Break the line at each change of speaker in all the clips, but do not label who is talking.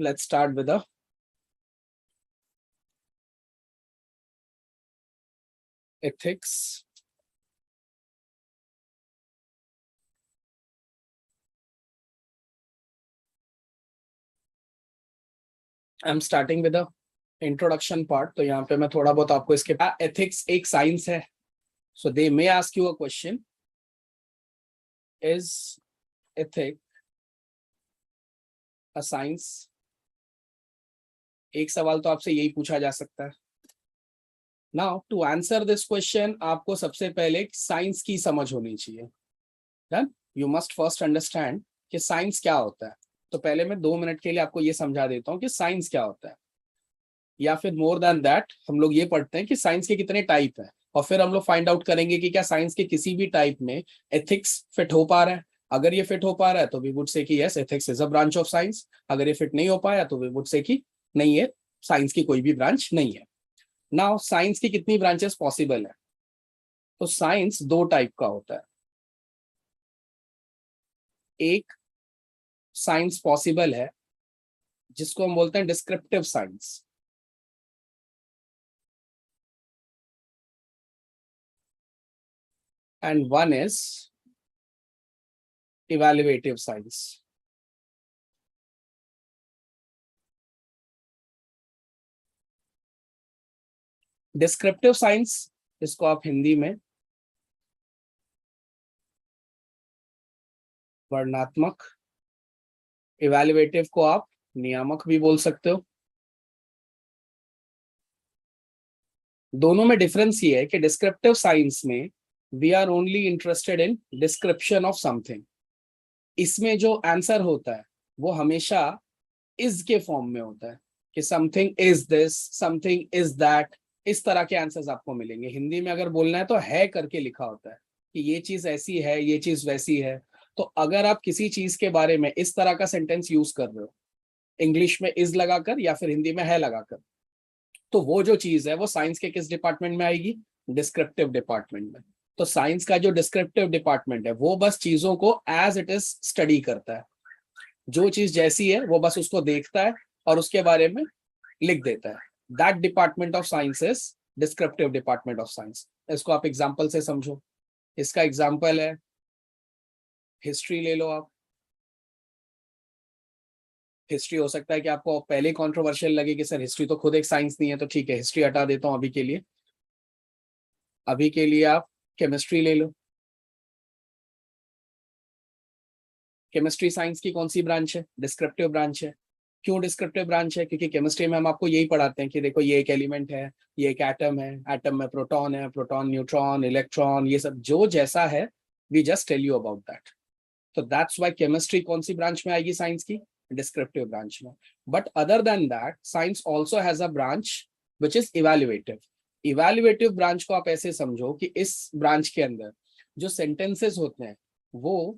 let's start with the ethics. I'm starting with the introduction part. तो यहाँ पे मैं थोड़ा बहुत आपको इसके ethics एक science है. So they may ask you a question. Is ethics a science? एक सवाल तो आपसे यही पूछा जा सकता है. Now to answer this question आपको सबसे पहले साइंस की समझ होनी चाहिए. Then you must first understand कि साइंस क्या होता है. तो पहले मैं 2 मिनट के लिए आपको ये समझा देता हूँ कि साइंस क्या होता है, या फिर मोर देन दैट हम लोग ये पढ़ते हैं कि साइंस के कितने टाइप हैं, और फिर हम लोग फाइंड आउट करेंगे कि क्या साइंस के किसी भी टाइप में एथिक्स फिट हो पा रहा है. अगर ये फिट हो पा रहा है तो वी वुड से कि yes ethics is a branch of science. अगर ये फिट नहीं हो पाया तो वी वुड से कि नहीं, ये साइंस की कोई भी ब्रांच नहीं है. नाउ साइंस की कितनी ब्रांचेस पॉसिबल है? तो साइंस 2 टाइप का होता है. एक साइंस पॉसिबल है जिसको हम बोलते हैं descriptive science, and one is evaluative science. Descriptive science इसको आप हिंदी में वर्णनात्मक, इवैल्यूएटिव को आप नियामक भी बोल सकते हो. दोनों में डिफरेंस ये है कि डिस्क्रिप्टिव साइंस में we are only interested in description of something. इसमें जो आंसर होता है वो हमेशा इज के फॉर्म में होता है कि something is this, something is that. इस तरह के आंसर्स आपको मिलेंगे. हिंदी में अगर बोलना है तो है करके लिखा होता है कि ये चीज ऐसी है, ये चीज वैसी है. तो अगर आप किसी चीज के बारे में इस तरह का सेंटेंस यूज कर रहे हो, इंग्लिश में इज लगाकर या फिर हिंदी में है लगाकर, तो वो जो चीज है वो साइंस के किस डिपार्टमेंट में आएगी? डिस्क्रिप्टिव डिपार्टमेंट में. तो साइंस का जो डिस्क्रिप्टिव डिपार्टमेंट है वो बस चीजों को एज इट इज स्टडी करता है. जो चीज जैसी है वो बस उसको देखता है और उसके बारे में लिख देता है. That department of science is descriptive department of science. इसको आप एग्जांपल से समझो. इसका एग्जांपल है हिस्ट्री ले लो आप. हिस्ट्री हो सकता है कि आपको पहले कंट्रोवर्शियल लगे कि सर हिस्ट्री तो खुद एक साइंस नहीं है, तो ठीक है हिस्ट्री हटा देता हूं अभी के लिए. अभी के लिए आप केमिस्ट्री ले लो. केमिस्ट्री साइंस की कौन सी ब्रांच है? डिस्क्रिप्टिव ब्रांच है. क्यों डिस्क्रिप्टिव ब्रांच है? क्योंकि केमिस्ट्री में हम आपको यही पढ़ाते हैं कि देखो ये एक एलिमेंट है, ये एक एटम है, एटम में प्रोटॉन है, प्रोटॉन न्यूट्रॉन इलेक्ट्रॉन, ये सब जो जैसा है we just tell you about that. तो दैट्स व्हाई केमिस्ट्री कौन सी ब्रांच में आएगी? साइंस की डिस्क्रिप्टिव ब्रांच में. But other than that science also has a branch which is evaluative. Evaluative branch को आप ऐसे समझो कि इस ब्रांच के अंदर जो सेंटेंसेस होते हैं वो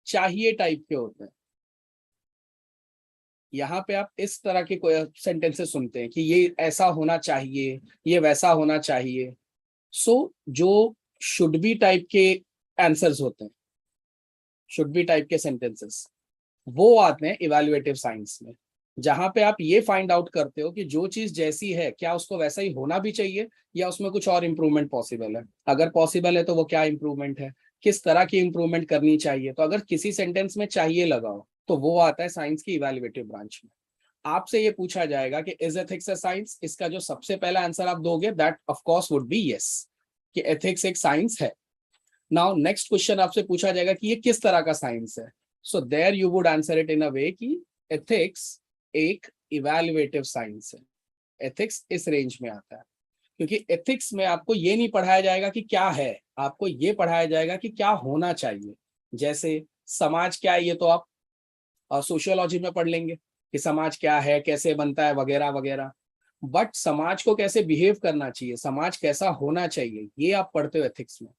चाहिए टाइप के होते हैं. यहाँ पे आप इस तरह के सेंटेंसेस सुनते हैं कि ये ऐसा होना चाहिए, ये वैसा होना चाहिए. सो जो शुड बी टाइप के आंसर्स होते हैं, शुड बी टाइप के सेंटेंसेस, वो आते हैं इवैल्यूएटिव साइंस में. जहां पे आप ये फाइंड आउट करते हो कि जो चीज जैसी है क्या उसको वैसा ही होना भी चाहिए या उसमें कुछ और इंप्रूवमेंट पॉसिबल है. अगर पॉसिबल है तो वो क्या इंप्रूवमेंट है, किस तरह की इंप्रूवमेंट करनी चाहिए. तो अगर किसी सेंटेंस में चाहिए लगाओ तो वो आता है साइंस की इवैल्यूएटिव ब्रांच में. आपसे ये पूछा जाएगा कि इज एथिक्स अ साइंस? इसका जो सबसे पहला आंसर आप दोगे that of course would be yes, कि एथिक्स एक साइंस है. नाउ नेक्स्ट क्वेश्चन आपसे पूछा जाएगा कि ये किस तरह का साइंस है. So there you would answer it in a way कि एथिक्स एक इवैल्यूएटिव साइंस है. एथिक्स इस रेंज में आता है क्योंकि एथिक्स में आपको ये नहीं पढ़ाया जाएगा कि क्या है, आपको ये पढ़ाया जाएगा कि क्या होना चाहिए. जैसे समाज क्या है ये तो आप सोशियोलॉजी में पढ़ लेंगे कि समाज क्या है, कैसे बनता है, वगैरह वगैरह. बट समाज को कैसे बिहेव करना चाहिए, समाज कैसा होना चाहिए, ये आप पढ़ते हो एथिक्स में.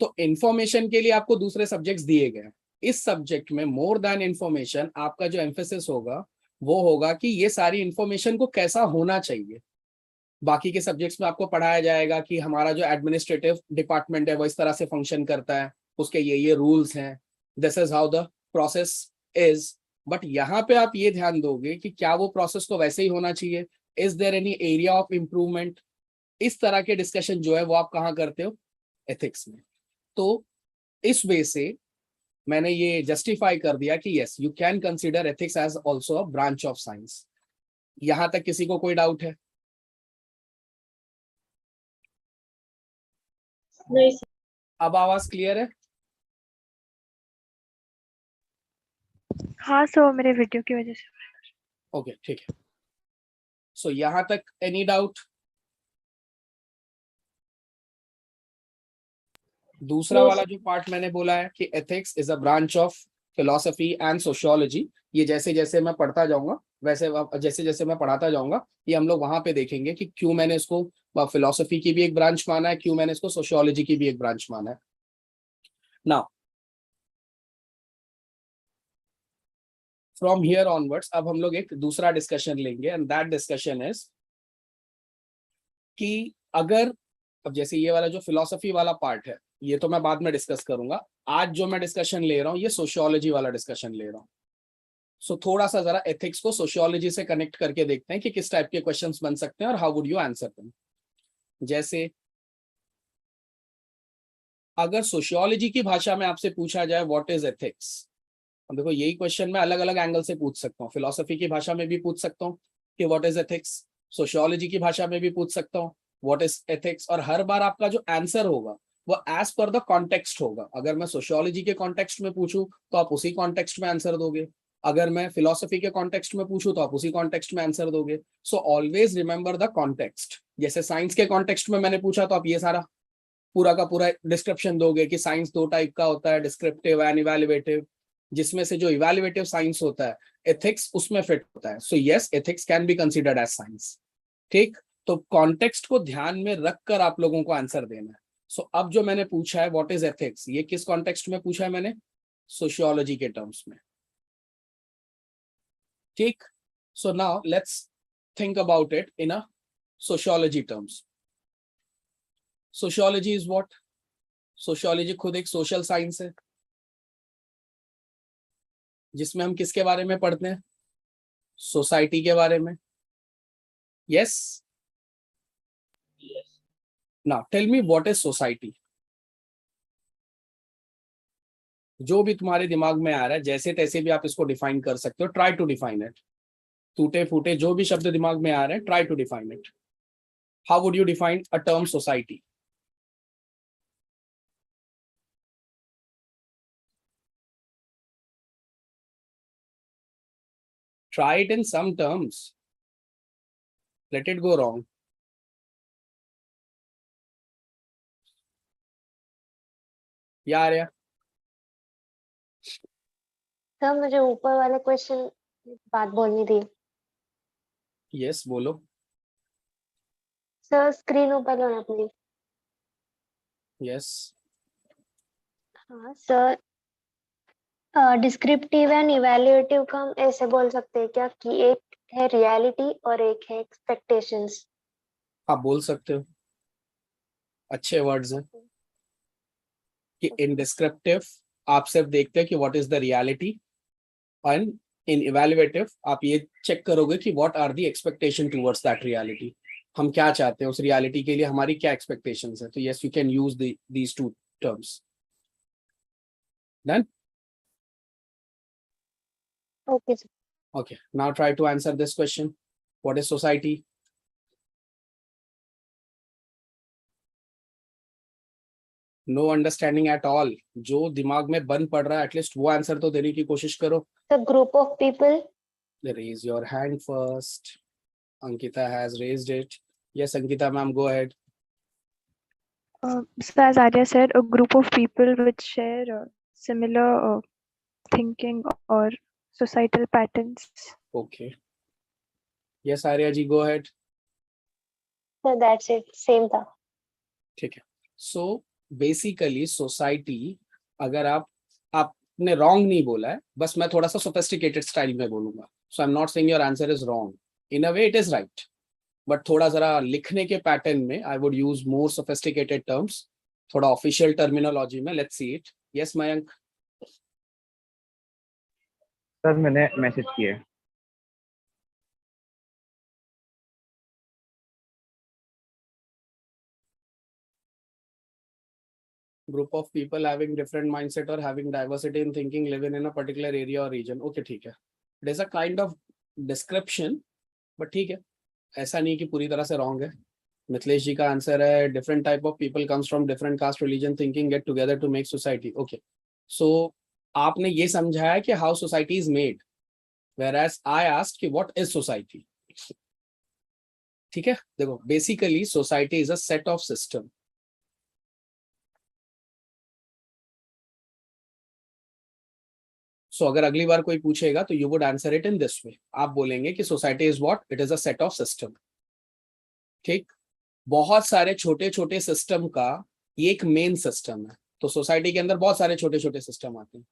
तो इंफॉर्मेशन के लिए आपको दूसरे सब्जेक्ट्स दिए गए. इस सब्जेक्ट में मोर देन इंफॉर्मेशन आपका जो एम्फेसिस होगा वो होगा कि ये सारी इंफॉर्मेशन को कैसा होना चाहिए. बाकी के सब्जेक्ट्स में आपको पढ़ाया जाएगा कि हमारा जो एडमिनिस्ट्रेटिव डिपार्टमेंट है वो इस तरह से फंक्शन करता है, उसके ये रूल्स हैं, this is how the process is. But यहाँ पे आप ये ध्यान दोगे कि क्या वो प्रोसेस को वैसे ही होना चाहिए, is there any area of improvement, इस तरह के डिस्कशन जो है वो आप कहाँ करते हो, एथिक्स में। तो इस वे से मैंने ये जस्टिफाई कर दिया कि yes you can consider ethics as also a branch of science. यहां तक किसी को कोई डाउट है?
नहीं सर।
अब आवाज क्लियर है?
हाँ सर, मेरे वीडियो की वजह से।
ओके ठीक है। सो यहां तक एनी डाउट? दूसरा वाला जो पार्ट मैंने बोला है कि ethics is a branch of philosophy and sociology, ये जैसे जैसे मैं पढ़ता जाऊंगा वैसे जैसे जैसे मैं पढ़ाता जाऊंगा ये हम लोग वहां पे देखेंगे कि क्यों मैंने इसको फिलोसफी की भी एक ब्रांच माना है, क्यों मैंने इसको सोशियोलॉजी की भी एक ब्रांच माना है। नाउ फ्रॉम हियर ऑनवर्ड्स अब हम लोग एक दूसरा डिस्कशन लेंगे एंड दैट डिस्कशन इज कि अगर, अब जैसे ये वाला जो फिलोसफी वाला पार्ट है ये तो मैं बाद में डिस्कस करूंगा, आज जो मैं डिस्कशन ले रहा हूँ ये सोशियोलॉजी वाला डिस्कशन ले रहा हूँ। सो थोड़ा सा जरा एथिक्स को सोशियोलॉजी से कनेक्ट करके देखते हैं कि किस टाइप के क्वेश्चंस बन सकते हैं और how would you answer them. जैसे अगर सोशियोलॉजी की भाषा में आपसे पूछा जाए व्हाट इज एथिक्स, अब देखो यही क्वेश्चन मैं अलग अलग एंगल से पूछ सकता हूँ, फिलोसफी की भाषा में भी पूछ सकता हूँ कि व्हाट इज एथिक्स, सोशियोलॉजी की भाषा में भी पूछ सकता हूँ व्हाट इज एथिक्स, और हर बार आपका जो आंसर होगा वो एज पर द कॉन्टेक्स्ट होगा। अगर मैं सोशियोलॉजी के कॉन्टेक्स्ट में पूछूं तो आप उसी कॉन्टेक्स्ट में आंसर दोगे, अगर मैं फिलोसफी के कॉन्टेक्स्ट में पूछूं तो आप उसी कॉन्टेक्स्ट में आंसर दोगे। So always remember the context. जैसे साइंस के कॉन्टेक्स्ट में मैंने पूछा तो आप ये सारा पूरा का पूरा डिस्क्रिप्शन दोगे कि साइंस दो टाइप का होता है, डिस्क्रिप्टिव एंड इवैल्यूएटिव, जिसमें से जो इवैल्यूएटिव साइंस होता है एथिक्स उसमें फिट होता है। So yes ethics can be considered as science. ठीक, तो कॉन्टेक्स्ट को ध्यान में रखकर आप लोगों को आंसर देना है। सो अब जो मैंने पूछा है व्हाट इज एथिक्स, ये किस कॉन्टेक्स्ट में पूछा है मैंने, सोशियोलॉजी के टर्म्स में। ठीक, so now let's think about it in a sociology terms. Sociology is what, sociology खुद एक सोशल साइंस है जिसमें हम किसके बारे में पढ़ते हैं, सोसाइटी के बारे में। Yes, now tell me what is society. जो भी तुम्हारे दिमाग में आ रहा है जैसे तैसे भी आप इसको डिफाइन कर सकते हो, ट्राई टू डिफाइन इट। टूटे फूटे जो भी शब्द दिमाग में आ रहे हैं try to define it. How would you define a term society? Try it in some terms. Let it go wrong. या आर्या?
सर मुझे ऊपर वाले क्वेश्चन बात बोलनी थी।
यस बोलो।
सर स्क्रीन ऊपर लो ना प्लीज।
यस,
हाँ सर, डिस्क्रिप्टिव एंड इवैल्यूएटिव का हम ऐसे बोल सकते हैं क्या कि एक है रियलिटी और एक है एक्सपेक्टेशंस?
आप बोल सकते हो, अच्छे वर्ड्स हैं कि इन डिस्क्रिप्टिव आप सिर्फ देखते हैं कि what is the reality, and in evaluative आप ये चेक करोगे कि what are the expectation towards that reality, हम क्या चाहते हैं उस रियलिटी के लिए, हमारी क्या एक्सपेक्टेशंस है। तो yes you can use these two terms. Done?
Okay sir.
Okay, now try to answer this question. What is society? No understanding at all. जो दिमाग में बन पड़ रहा है एटलीस्ट वो आंसर तो देने की कोशिश करो।
The group of people.
Raise your hand first. Ankita has raised it. Yes, Ankita ma'am, go ahead.
So as Arya said, a group of people which share similar thinking or societal patterns.
Okay. Yes, Arya ji, go ahead.
Sir that's it, same था।
ठीक है। So basically society, अगर आपने wrong नहीं बोला है, बस मैं थोड़ा सा sophisticated स्टाइल में बोलूंगा। So I'm not saying your answer is wrong. In a way it is right. But थोड़ा जरा लिखने के पैटर्न में I would use more sophisticated terms, थोड़ा ऑफिशियल टर्मिनोलॉजी में। Let's see it. Yes Mayank?
Sir मैंने मैसेज किया है।
Group of people having different mindset or having diversity in thinking living in a particular area or region. Okay, ठीक है. It is a kind of description, but ठीक है. ऐसा नहीं कि पूरी तरह से wrong है. मिथिलेश जी का आंसर है different type of people comes from different caste, religion, thinking get together to make society. Okay. So आपने ये समझाया कि how society is made, whereas I asked कि what is society. ठीक है. देखो, basically society is a set of system. सो अगर अगली बार कोई पूछेगा तो you would answer it in this way. आप बोलेंगे कि society is what? It is a set of system. ठीक. बहुत सारे छोटे छोटे सिस्टम का ये एक मेन सिस्टम है. तो सोसाइटी के अंदर बहुत सारे छोटे छोटे सिस्टम आते हैं.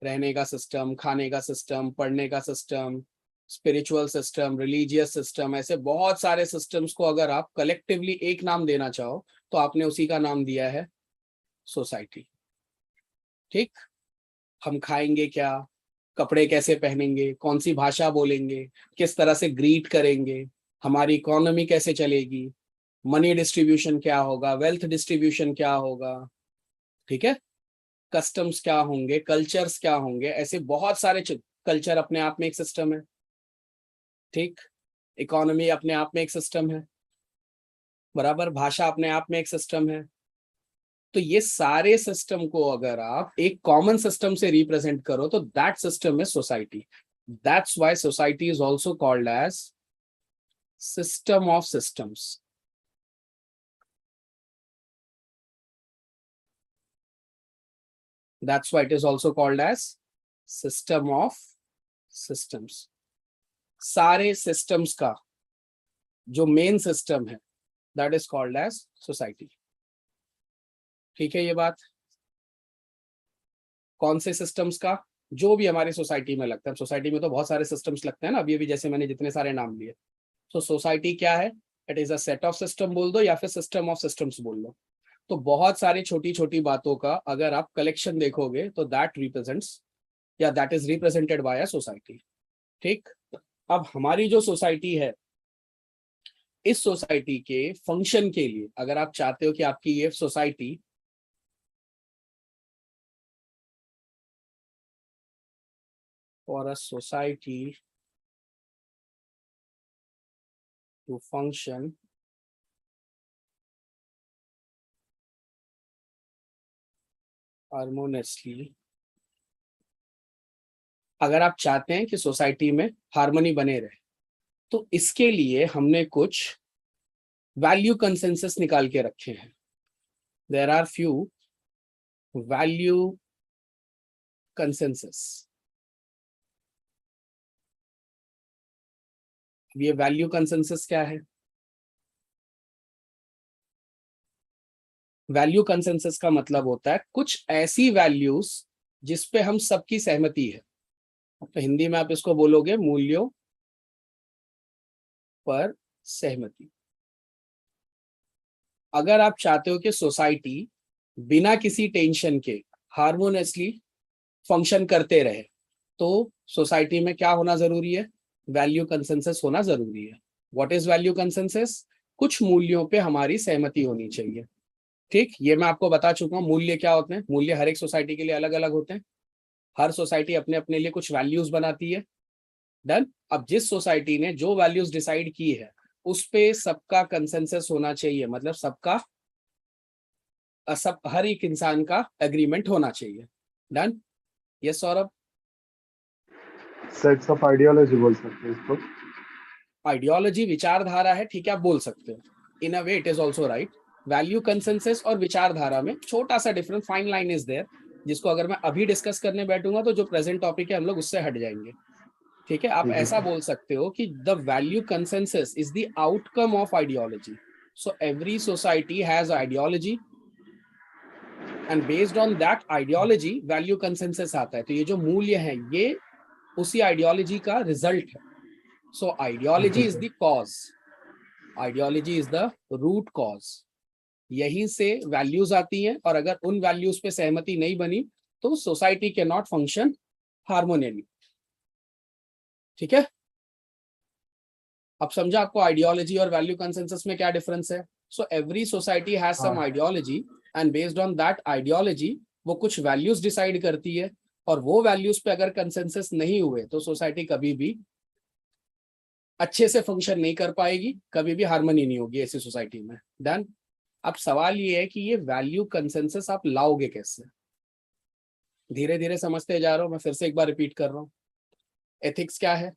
रहने का सिस्टम, खाने का सिस्टम, पढ़ने का system, spiritual system, religious system, ऐसे बहुत सारे सिस्टम्स को अगर आप कलेक्टिवली एक नाम देना चाहो तो आपने उसी का नाम दिया है सोसाइटी. ठीक. हम खाएंगे क्या, कपड़े कैसे पहनेंगे, कौन सी भाषा बोलेंगे, किस तरह से ग्रीट करेंगे, हमारी इकोनॉमी कैसे चलेगी, मनी डिस्ट्रीब्यूशन क्या होगा, वेल्थ डिस्ट्रीब्यूशन क्या होगा, ठीक है, कस्टम्स क्या होंगे, कल्चर्स क्या होंगे, ऐसे बहुत सारे. कल्चर अपने आप में एक सिस्टम है. ठीक. इकोनॉमी अपने आप में एक सिस्टम है. बराबर. भाषा अपने आप में एक सिस्टम है. तो ये सारे सिस्टम को अगर आप एक कॉमन सिस्टम से रिप्रेजेंट करो तो that system is society. That's why society is also called as system of systems. That's why it is also called as system of systems. सारे सिस्टम्स का जो मेन सिस्टम है that is called as society. ठीक है. ये बात कौन से सिस्टम्स का? जो भी हमारी सोसाइटी में लगता है. सोसाइटी में तो बहुत सारे सिस्टम्स लगते हैं ना, अभी जैसे मैंने जितने सारे नाम लिए. तो सोसाइटी क्या है? It is a set of system बोल दो या फिर सिस्टम ऑफ सिस्टम्स बोल दो. तो बहुत सारी छोटी छोटी बातों का अगर आप कलेक्शन देखोगे तो दैट रिप्रेजेंट्स या that is represented by a society. ठीक. अब हमारी जो सोसाइटी है, इस सोसाइटी के फंक्शन के लिए अगर आप चाहते हो कि आपकी ये society for a society to function harmoniously, अगर आप चाहते हैं कि सोसाइटी में हार्मनी बने रहे तो इसके लिए हमने कुछ वैल्यू कंसेंसस निकाल के रखे हैं. There are few value consensus. ये वैल्यू कंसेंसस क्या है? वैल्यू कंसेंसस का मतलब होता है कुछ ऐसी वैल्यूज जिस पे हम सबकी सहमति है. तो हिंदी में आप इसको बोलोगे मूल्यों पर सहमति. अगर आप चाहते हो कि सोसाइटी बिना किसी टेंशन के हार्मोनियसली फंक्शन करते रहे तो सोसाइटी में क्या होना जरूरी है? वैल्यू कंसेंसस होना जरूरी है. What is value consensus? कुछ मूल्यों पे हमारी सहमति होनी चाहिए. ठीक. ये मैं आपको बता चुका हूँ मूल्य क्या होते हैं. मूल्य हर एक सोसाइटी के लिए अलग अलग होते हैं. हर सोसाइटी अपने अपने लिए कुछ वैल्यूज बनाती है. डन. अब जिस सोसाइटी ने जो वैल्यूज डिसाइड की है उस पे सबका कंसेंसस होना चाहिए. मतलब सबका हर एक इंसान का एग्रीमेंट होना चाहिए. Done. Yes Saurabh.
Sets of ideology बोल सकते हैं इसको.
आइडियोलॉजी विचारधारा है. ठीक है, आप बोल सकते हो. In a way it is also right. Value consensus और विचारधारा में छोटा सा difference, fine line is there, जिसको अगर मैं अभी डिस्कस करने बैठूंगा तो जो प्रेजेंट टॉपिक है हम लोग उससे हट जाएंगे. ठीक है. आप ऐसा बोल सकते हो कि the value consensus is the outcome of ideology. So every society has ideology and based on that ideology value consensus आता है. तो ये जो मूल्य है ये उसी आइडियोलॉजी का रिजल्ट है. So ideology is the cause. Ideology is the root cause. यहीं से वैल्यूज आती हैं और अगर उन वैल्यूज पे सहमति नहीं बनी तो society can not function harmoniously. ठीक है, अब समझा आपको आइडियोलॉजी और वैल्यू कंसेंसस में क्या डिफरेंस है। So every society has some ideology and based on that ideology वो कुछ वैल्यूज डिसाइड करती है, और वो वैल्यूज पे अगर कंसेंसस नहीं हुए तो सोसाइटी कभी भी अच्छे से फंक्शन नहीं कर पाएगी, कभी भी हार्मनी नहीं होगी ऐसी सोसाइटी में। डन। अब सवाल ये है कि ये वैल्यू कंसेंसस आप लाओगे कैसे। धीरे धीरे समझते जा रहा हूं, मैं फिर से एक बार रिपीट कर रहा हूं। एथिक्स क्या है,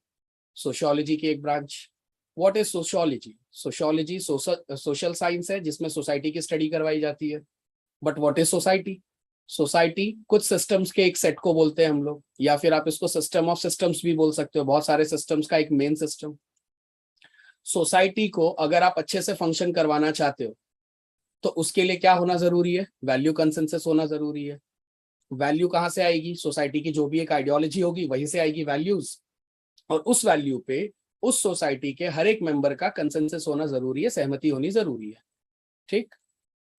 सोशियोलॉजी की एक branch. What is sociology? Sociology social science है जिसमें सोसाइटी की स्टडी करवाई जाती है। But what is society? Society कुछ सिस्टम्स के एक सेट को बोलते हैं हम लोग, या फिर आप इसको सिस्टम ऑफ सिस्टम्स भी बोल सकते हो, बहुत सारे सिस्टम्स का एक मेन सिस्टम। सोसाइटी को अगर आप अच्छे से फंक्शन करवाना चाहते हो तो उसके लिए क्या होना जरूरी है? वैल्यू कंसेंसस होना जरूरी है। वैल्यू कहाँ से आएगी? सोसाइटी की जो भी एक आइडियोलॉजी होगी वहीं से आएगी वैल्यूज, और उस वैल्यू पे उस सोसाइटी के हर एक मेंबर का कंसेंसस होना जरूरी है, सहमति होनी जरूरी है। ठीक।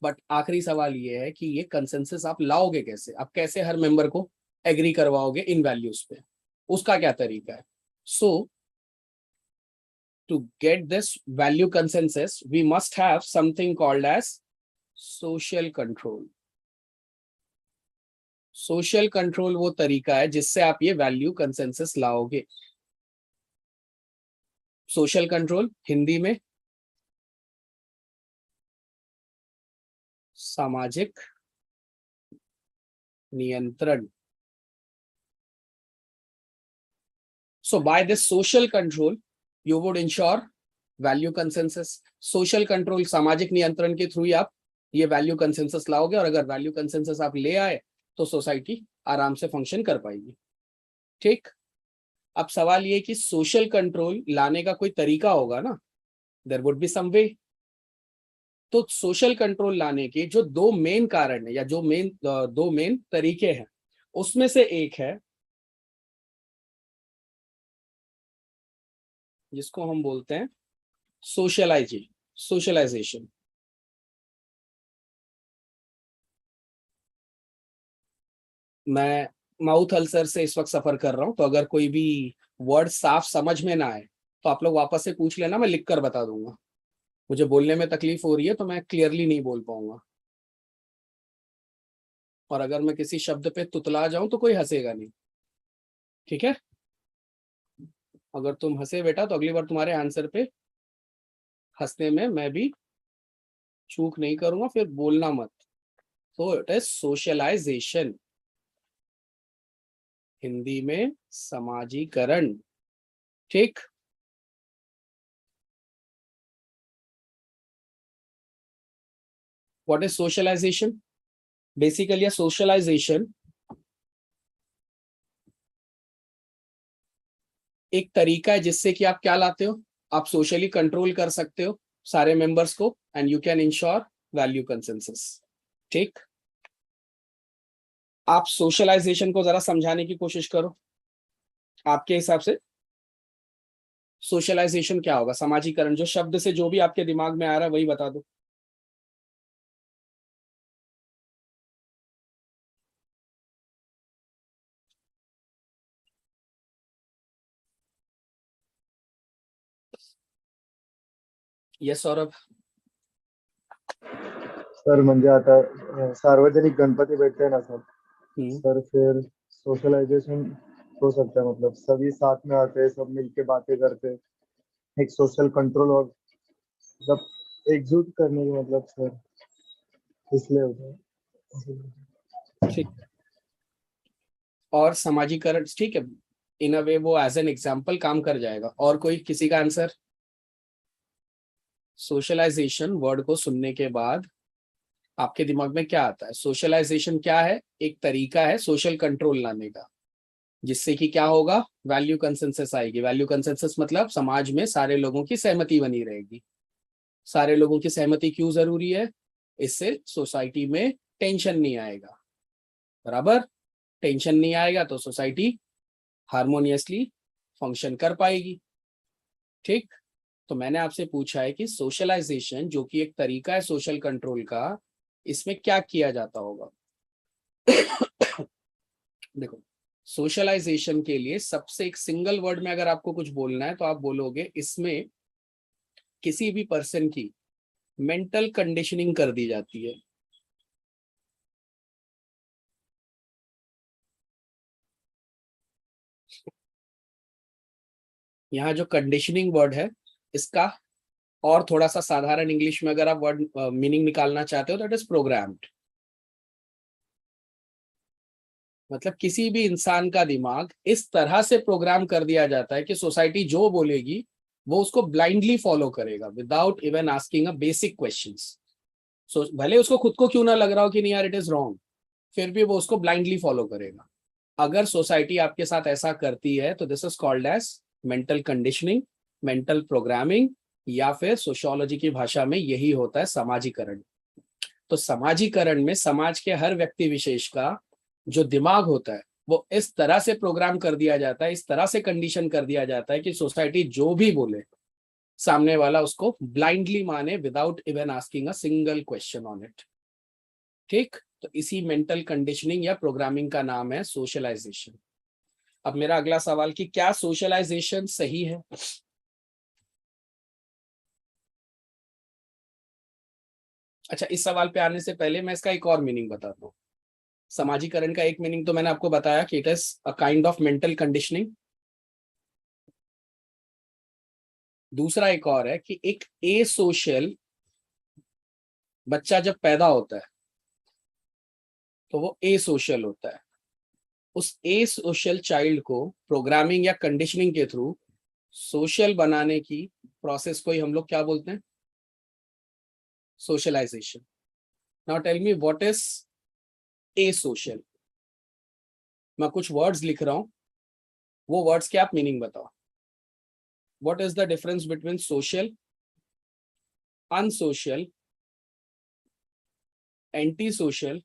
बट आखिरी सवाल ये है कि ये कंसेंसस आप लाओगे कैसे, आप कैसे हर मेंबर को एग्री करवाओगे इन वैल्यूज पे, उसका क्या तरीका है? सो to get this value consensus we must have something called as social control. Social control वो तरीका है जिससे आप ये वैल्यू कंसेंसस लाओगे। सोशल कंट्रोल हिंदी में सामाजिक नियंत्रण। So by this social control you would ensure value consensus. social control सामाजिक नियंत्रण के थ्रू ही आप ये वैल्यू कंसेंसस लाओगे, और अगर वैल्यू कंसेंसस आप ले आए तो सोसाइटी आराम से फंक्शन कर पाएगी। ठीक। अब सवाल ये कि सोशल कंट्रोल लाने का कोई तरीका होगा ना, देयर वुड बी सम वे। तो सोशल कंट्रोल लाने के जो दो मेन कारण है या जो दो मेन तरीके हैं, उसमें से एक है जिसको हम बोलते हैं सोशलाइजेशन। मैं माउथ अल्सर से इस वक्त सफर कर रहा हूं, तो अगर कोई भी वर्ड साफ समझ में ना आए तो आप लोग वापस से पूछ लेना, मैं लिख कर बता दूंगा। मुझे बोलने में तकलीफ हो रही है तो मैं क्लियरली नहीं बोल पाऊंगा, और अगर मैं किसी शब्द पे तुतला जाऊं तो कोई हंसेगा नहीं। ठीक है, अगर तुम हंसे बेटा तो अगली बार तुम्हारे आंसर पे हंसने में मैं भी चूक नहीं करूंगा, फिर बोलना मत। तो इट इज सोशलाइजेशन, हिंदी में समाजीकरण। ठीक। What is socialization? Basically socialization एक तरीका है जिससे कि आप क्या लाते हो, आप सोशली कंट्रोल कर सकते हो सारे मेंबर्स को, and you can ensure value consensus. ठीक। आप सोशलाइजेशन को जरा समझाने की कोशिश करो, आपके हिसाब से सोशलाइजेशन क्या होगा? समाजीकरण, जो शब्द से जो भी आपके दिमाग में आ रहा है वही बता दो। यस सौरभ।
सर म्हणजे आता सार्वजनिक गणपति बैठते हैं ना सर,
हम्म,
सर फिर सोशलाइजेशन हो सकता है, मतलब सभी साथ में आते हैं, सब मिलके बातें करते हैं, एक सोशल कंट्रोल और मतलब एकजुट करने की मतलब सर इसलिए होता है।
ठीक। और समाजीकरण ठीक है, इन अ वे वो एज एन एग्जाम्पल काम कर जाएगा। और कोई किसी का आंसर? सोशलाइजेशन वर्ड को सुनने के बाद आपके दिमाग में क्या आता है? सोशलाइजेशन क्या है? एक तरीका है सोशल कंट्रोल लाने का, जिससे कि क्या होगा? वैल्यू कंसेंसस आएगी। वैल्यू कंसेंसस मतलब समाज में सारे लोगों की सहमति बनी रहेगी। सारे लोगों की सहमति क्यों जरूरी है? इससे सोसाइटी में टेंशन नहीं आएगा। बराबर, टेंशन नहीं आएगा तो सोसाइटी हार्मोनियसली फंक्शन कर पाएगी। ठीक। तो मैंने आपसे पूछा है कि सोशलाइजेशन जो कि एक तरीका है सोशल कंट्रोल का, इसमें क्या किया जाता होगा? देखो, सोशलाइजेशन के लिए सबसे एक सिंगल वर्ड में अगर आपको कुछ बोलना है तो आप बोलोगे इसमें किसी भी पर्सन की मेंटल कंडीशनिंग कर दी जाती है। यहाँ जो कंडीशनिंग वर्ड है इसका और थोड़ा सा साधारण इंग्लिश में अगर आप वर्ड मीनिंग निकालना चाहते हो तो इट इज प्रोग्राम्ड। मतलब किसी भी इंसान का दिमाग इस तरह से प्रोग्राम कर दिया जाता है कि सोसाइटी जो बोलेगी वो उसको ब्लाइंडली फॉलो करेगा without even asking a basic questions. So भले उसको खुद को क्यों ना लग रहा हो कि नहीं यार इट इज रॉन्ग, फिर भी वो उसको ब्लाइंडली फॉलो करेगा। अगर सोसाइटी आपके साथ ऐसा करती है तो this is called as mental conditioning, mental programming, या फिर सोशियोलॉजी की भाषा में यही होता है समाजीकरण। तो समाजीकरण में समाज के हर व्यक्ति विशेष का जो दिमाग होता है वो इस तरह से प्रोग्राम कर दिया जाता है, इस तरह से कंडीशन कर दिया जाता है कि सोसाइटी जो भी बोले सामने वाला उसको ब्लाइंडली माने without even asking a single question on it. ठीक, तो इसी मेंटल कंडीशनिंग या प्रोग्रामिंग का नाम है सोशलाइजेशन। अब मेरा अगला सवाल कि क्या सोशलाइजेशन सही है? अच्छा, इस सवाल पे आने से पहले मैं इसका एक और मीनिंग बताता हूँ। समाजीकरण का एक मीनिंग तो मैंने आपको बताया कि it is a kind of mental conditioning. दूसरा एक और है कि एक ए सोशल बच्चा जब पैदा होता है तो वो ए सोशल होता है। उस ए सोशल चाइल्ड को प्रोग्रामिंग या कंडीशनिंग के थ्रू सोशल बनाने की प्रोसेस को ही हम लोग क्या बोलते हैं? Socialization. Now tell me what is a social. मैं कुछ वर्ड्स लिख रहा हूं, वो वर्ड्स के आप मीनिंग बताओ। What is the difference between social, unsocial, anti social,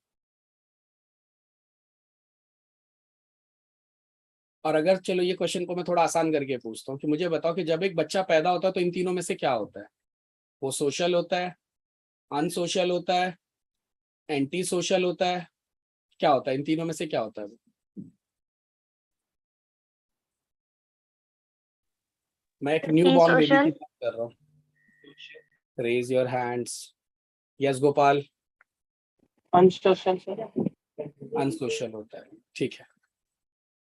और अगर चलो ये क्वेश्चन को मैं थोड़ा आसान करके पूछता हूँ कि मुझे बताओ कि जब एक बच्चा पैदा होता है तो इन तीनों में से क्या होता है? वो सोशल होता है, अनसोशल होता है, एंटी सोशल होता है, क्या होता है? इन तीनों में से क्या होता है? मैं एक न्यू बॉर्न बेबी की
सोशल।
बात कर रहा हूँ। Raise your hands. Yes Gopal.
Unsocial sir.
Unsocial होता है, ठीक है।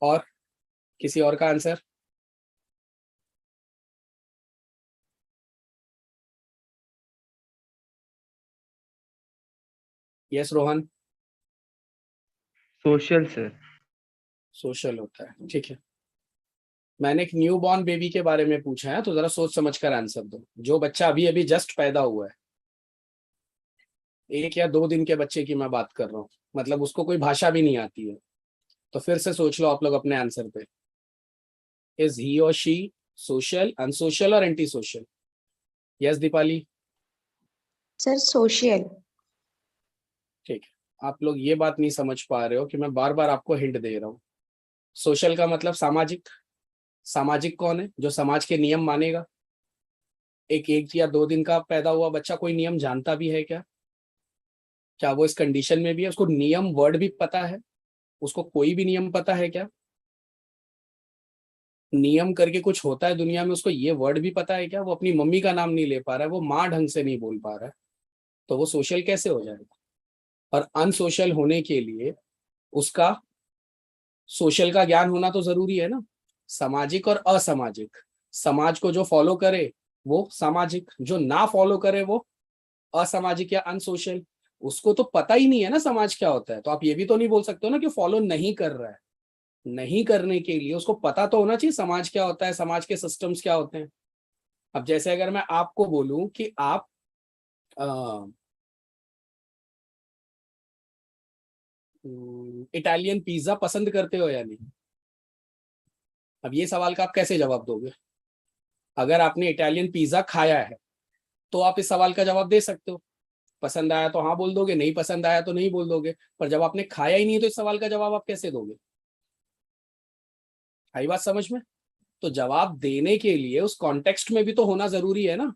और किसी और का answer? Yes Rohan.
Social sir.
Social होता है, ठीक है। मैंने एक न्यू बॉर्न बेबी के बारे में पूछा है तो जरा सोच समझ कर आंसर दो। जो बच्चा अभी अभी जस्ट पैदा हुआ है, 1 या 2 दिन के बच्चे की मैं बात कर रहा हूँ, मतलब उसको कोई भाषा भी नहीं आती है, तो फिर से सोच लो आप लोग अपने आंसर पे। इज ही और शी सोशल, अनसोशल और anti social? Yes Deepali.
Sir social.
ठीक है, आप लोग ये बात नहीं समझ पा रहे हो कि मैं बार बार आपको हिंट दे रहा हूँ। सोशल का मतलब सामाजिक। सामाजिक कौन है? जो समाज के नियम मानेगा। एक 1 या 2 दिन का पैदा हुआ बच्चा कोई नियम जानता भी है क्या? क्या वो इस कंडीशन में भी है? उसको नियम वर्ड भी पता है? उसको कोई भी नियम पता है क्या? नियम करके कुछ होता है दुनिया में, उसको ये वर्ड भी पता है क्या? वो अपनी मम्मी का नाम नहीं ले पा रहा है, वो माँ ढंग से नहीं बोल पा रहा है, तो वो सोशल कैसे हो जाएगा? और अनसोशल होने के लिए उसका सोशल का ज्ञान होना तो जरूरी है ना। सामाजिक और असामाजिक, समाज को जो फॉलो करे वो सामाजिक, जो ना फॉलो करे वो असामाजिक या अनसोशल। उसको तो पता ही नहीं है ना समाज क्या होता है, तो आप ये भी तो नहीं बोल सकते हो ना कि फॉलो नहीं कर रहा है। नहीं करने के लिए उसको पता तो होना चाहिए समाज क्या होता है, समाज के सिस्टम्स क्या होते हैं। अब जैसे अगर मैं आपको बोलूं कि आप इटालियन पिज्जा पसंद करते हो या नहीं, अब ये सवाल का आप कैसे जवाब दोगे? अगर आपने इटालियन पिज्जा खाया है तो आप इस सवाल का जवाब दे सकते हो। पसंद आया तो हाँ बोल दोगे, नहीं पसंद आया तो नहीं बोल दोगे। पर जब आपने खाया ही नहीं तो इस सवाल का जवाब आप कैसे दोगे? आई बात समझ में? तो जवाब देने के लिए उस कॉन्टेक्स्ट में भी तो होना जरूरी है ना।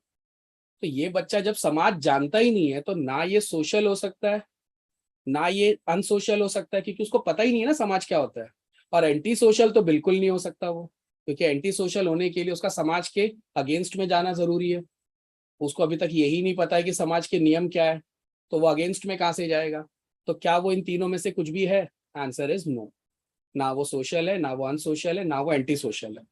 तो ये बच्चा जब समाज जानता ही नहीं है तो ना ये सोशल हो सकता है ना ये अनसोशल हो सकता है, क्योंकि उसको पता ही नहीं है ना समाज क्या होता है। और एंटी सोशल तो बिल्कुल नहीं हो सकता वो, क्योंकि एंटी सोशल होने के लिए उसका समाज के अगेंस्ट में जाना जरूरी है। उसको अभी तक यही नहीं पता है कि समाज के नियम क्या है, तो वो अगेंस्ट में कहाँ से जाएगा? तो क्या वो इन तीनों में से कुछ भी है? Answer is no. ना वो सोशल है, ना वो अनसोशल है, ना वो एंटी सोशल है।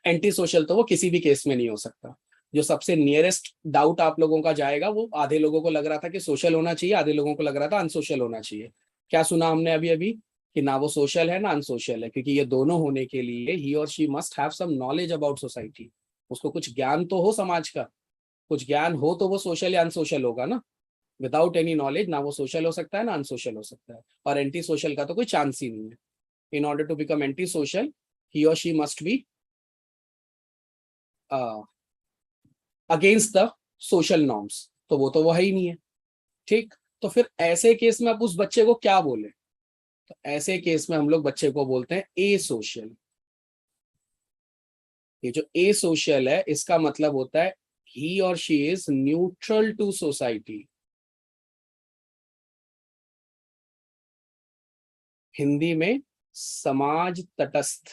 एंटी सोशल तो वो किसी भी केस में नहीं हो सकता। जो सबसे नियरेस्ट डाउट आप लोगों का जाएगा, वो आधे लोगों को लग रहा था कि सोशल होना चाहिए, आधे लोगों को लग रहा था अनसोशल होना चाहिए। क्या सुना हमने अभी अभी? कि ना वो सोशल है ना अनसोशल है, क्योंकि ये दोनों होने के लिए ही और she must have some knowledge about society. उसको कुछ ज्ञान तो हो समाज का, कुछ ज्ञान हो तो वो सोशल या अनसोशल होगा ना। विदाउट एनी नॉलेज ना वो सोशल हो सकता है ना अनसोशल हो सकता है, और एंटी सोशल का तो कोई चांस ही नहीं है। In order to become anti social, he और she must be against the social norms, तो वो है ही नहीं है। ठीक, तो फिर ऐसे केस में आप उस बच्चे को क्या बोले? तो ऐसे केस में हम लोग बच्चे को बोलते हैं ए सोशल। ये जो ए सोशल है, इसका मतलब होता है ही और she is neutral to society. Hindi में समाज तटस्थ।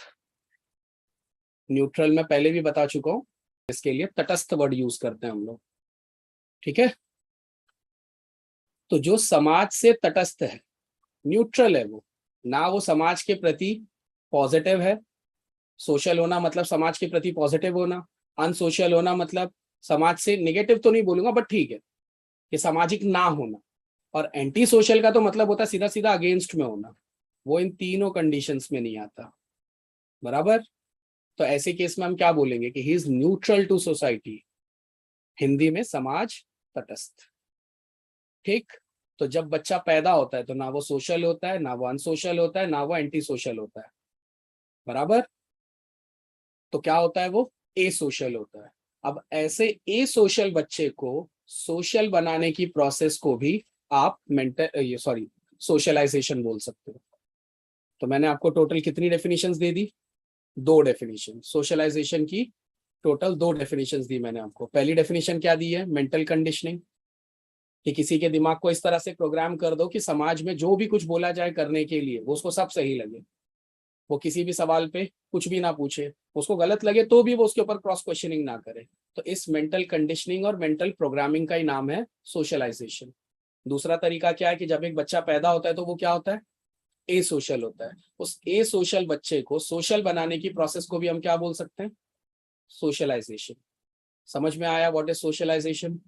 न्यूट्रल में पहले भी बता चुका हूं, इसके लिए तटस्थ वर्ड यूज करते हैं हम लोग। ठीक है, तो जो समाज से तटस्थ है, न्यूट्रल है, वो ना वो समाज के प्रति पॉजिटिव है। सोशल होना मतलब समाज के प्रति पॉजिटिव होना, अनसोशल होना मतलब समाज से नेगेटिव तो नहीं बोलूंगा बट ठीक है कि सामाजिक ना होना, और एंटी सोशल का तो मतलब होता है सीधा सीधा अगेंस्ट में होना। वो इन तीनों कंडीशंस में नहीं आता। बराबर? तो ऐसे केस में हम क्या बोलेंगे कि he is neutral to society, Hindi में समाज तटस्थ। ठीक, तो जब बच्चा पैदा होता है तो ना वो सोशल होता है, ना वो अनसोशल होता है, ना वो एंटी सोशल होता है। बराबर? तो क्या होता है? वो ए सोशल होता है। अब ऐसे ए सोशल बच्चे को सोशल बनाने की प्रोसेस को भी आप मेंटल सोशलाइजेशन बोल सकते हो। तो मैंने आपको टोटल कितनी डेफिनेशंस दे दी? 2 डेफिनेशन सोशलाइजेशन की। टोटल 2 डेफिनेशंस दी मैंने आपको। पहली डेफिनेशन क्या दी है? मेंटल कंडीशनिंग, कि किसी के दिमाग को इस तरह से प्रोग्राम कर दो कि समाज में जो भी कुछ बोला जाए करने के लिए वो उसको सब सही लगे। वो किसी भी सवाल पे कुछ भी ना पूछे, उसको गलत लगे तो भी वो उसके ऊपर क्रॉस क्वेश्चनिंग ना करे। तो इस मेंटल कंडीशनिंग और मेंटल प्रोग्रामिंग का ही नाम है सोशलाइजेशन। दूसरा तरीका क्या है कि जब एक बच्चा पैदा होता है तो वो क्या होता है? ए सोशल होता है। उस ए सोशल बच्चे को सोशल बनाने की प्रोसेस को भी हम क्या बोल सकते हैं? सोशलाइजेशन। समझ में आया व्हाट इज सोशलाइजेशन?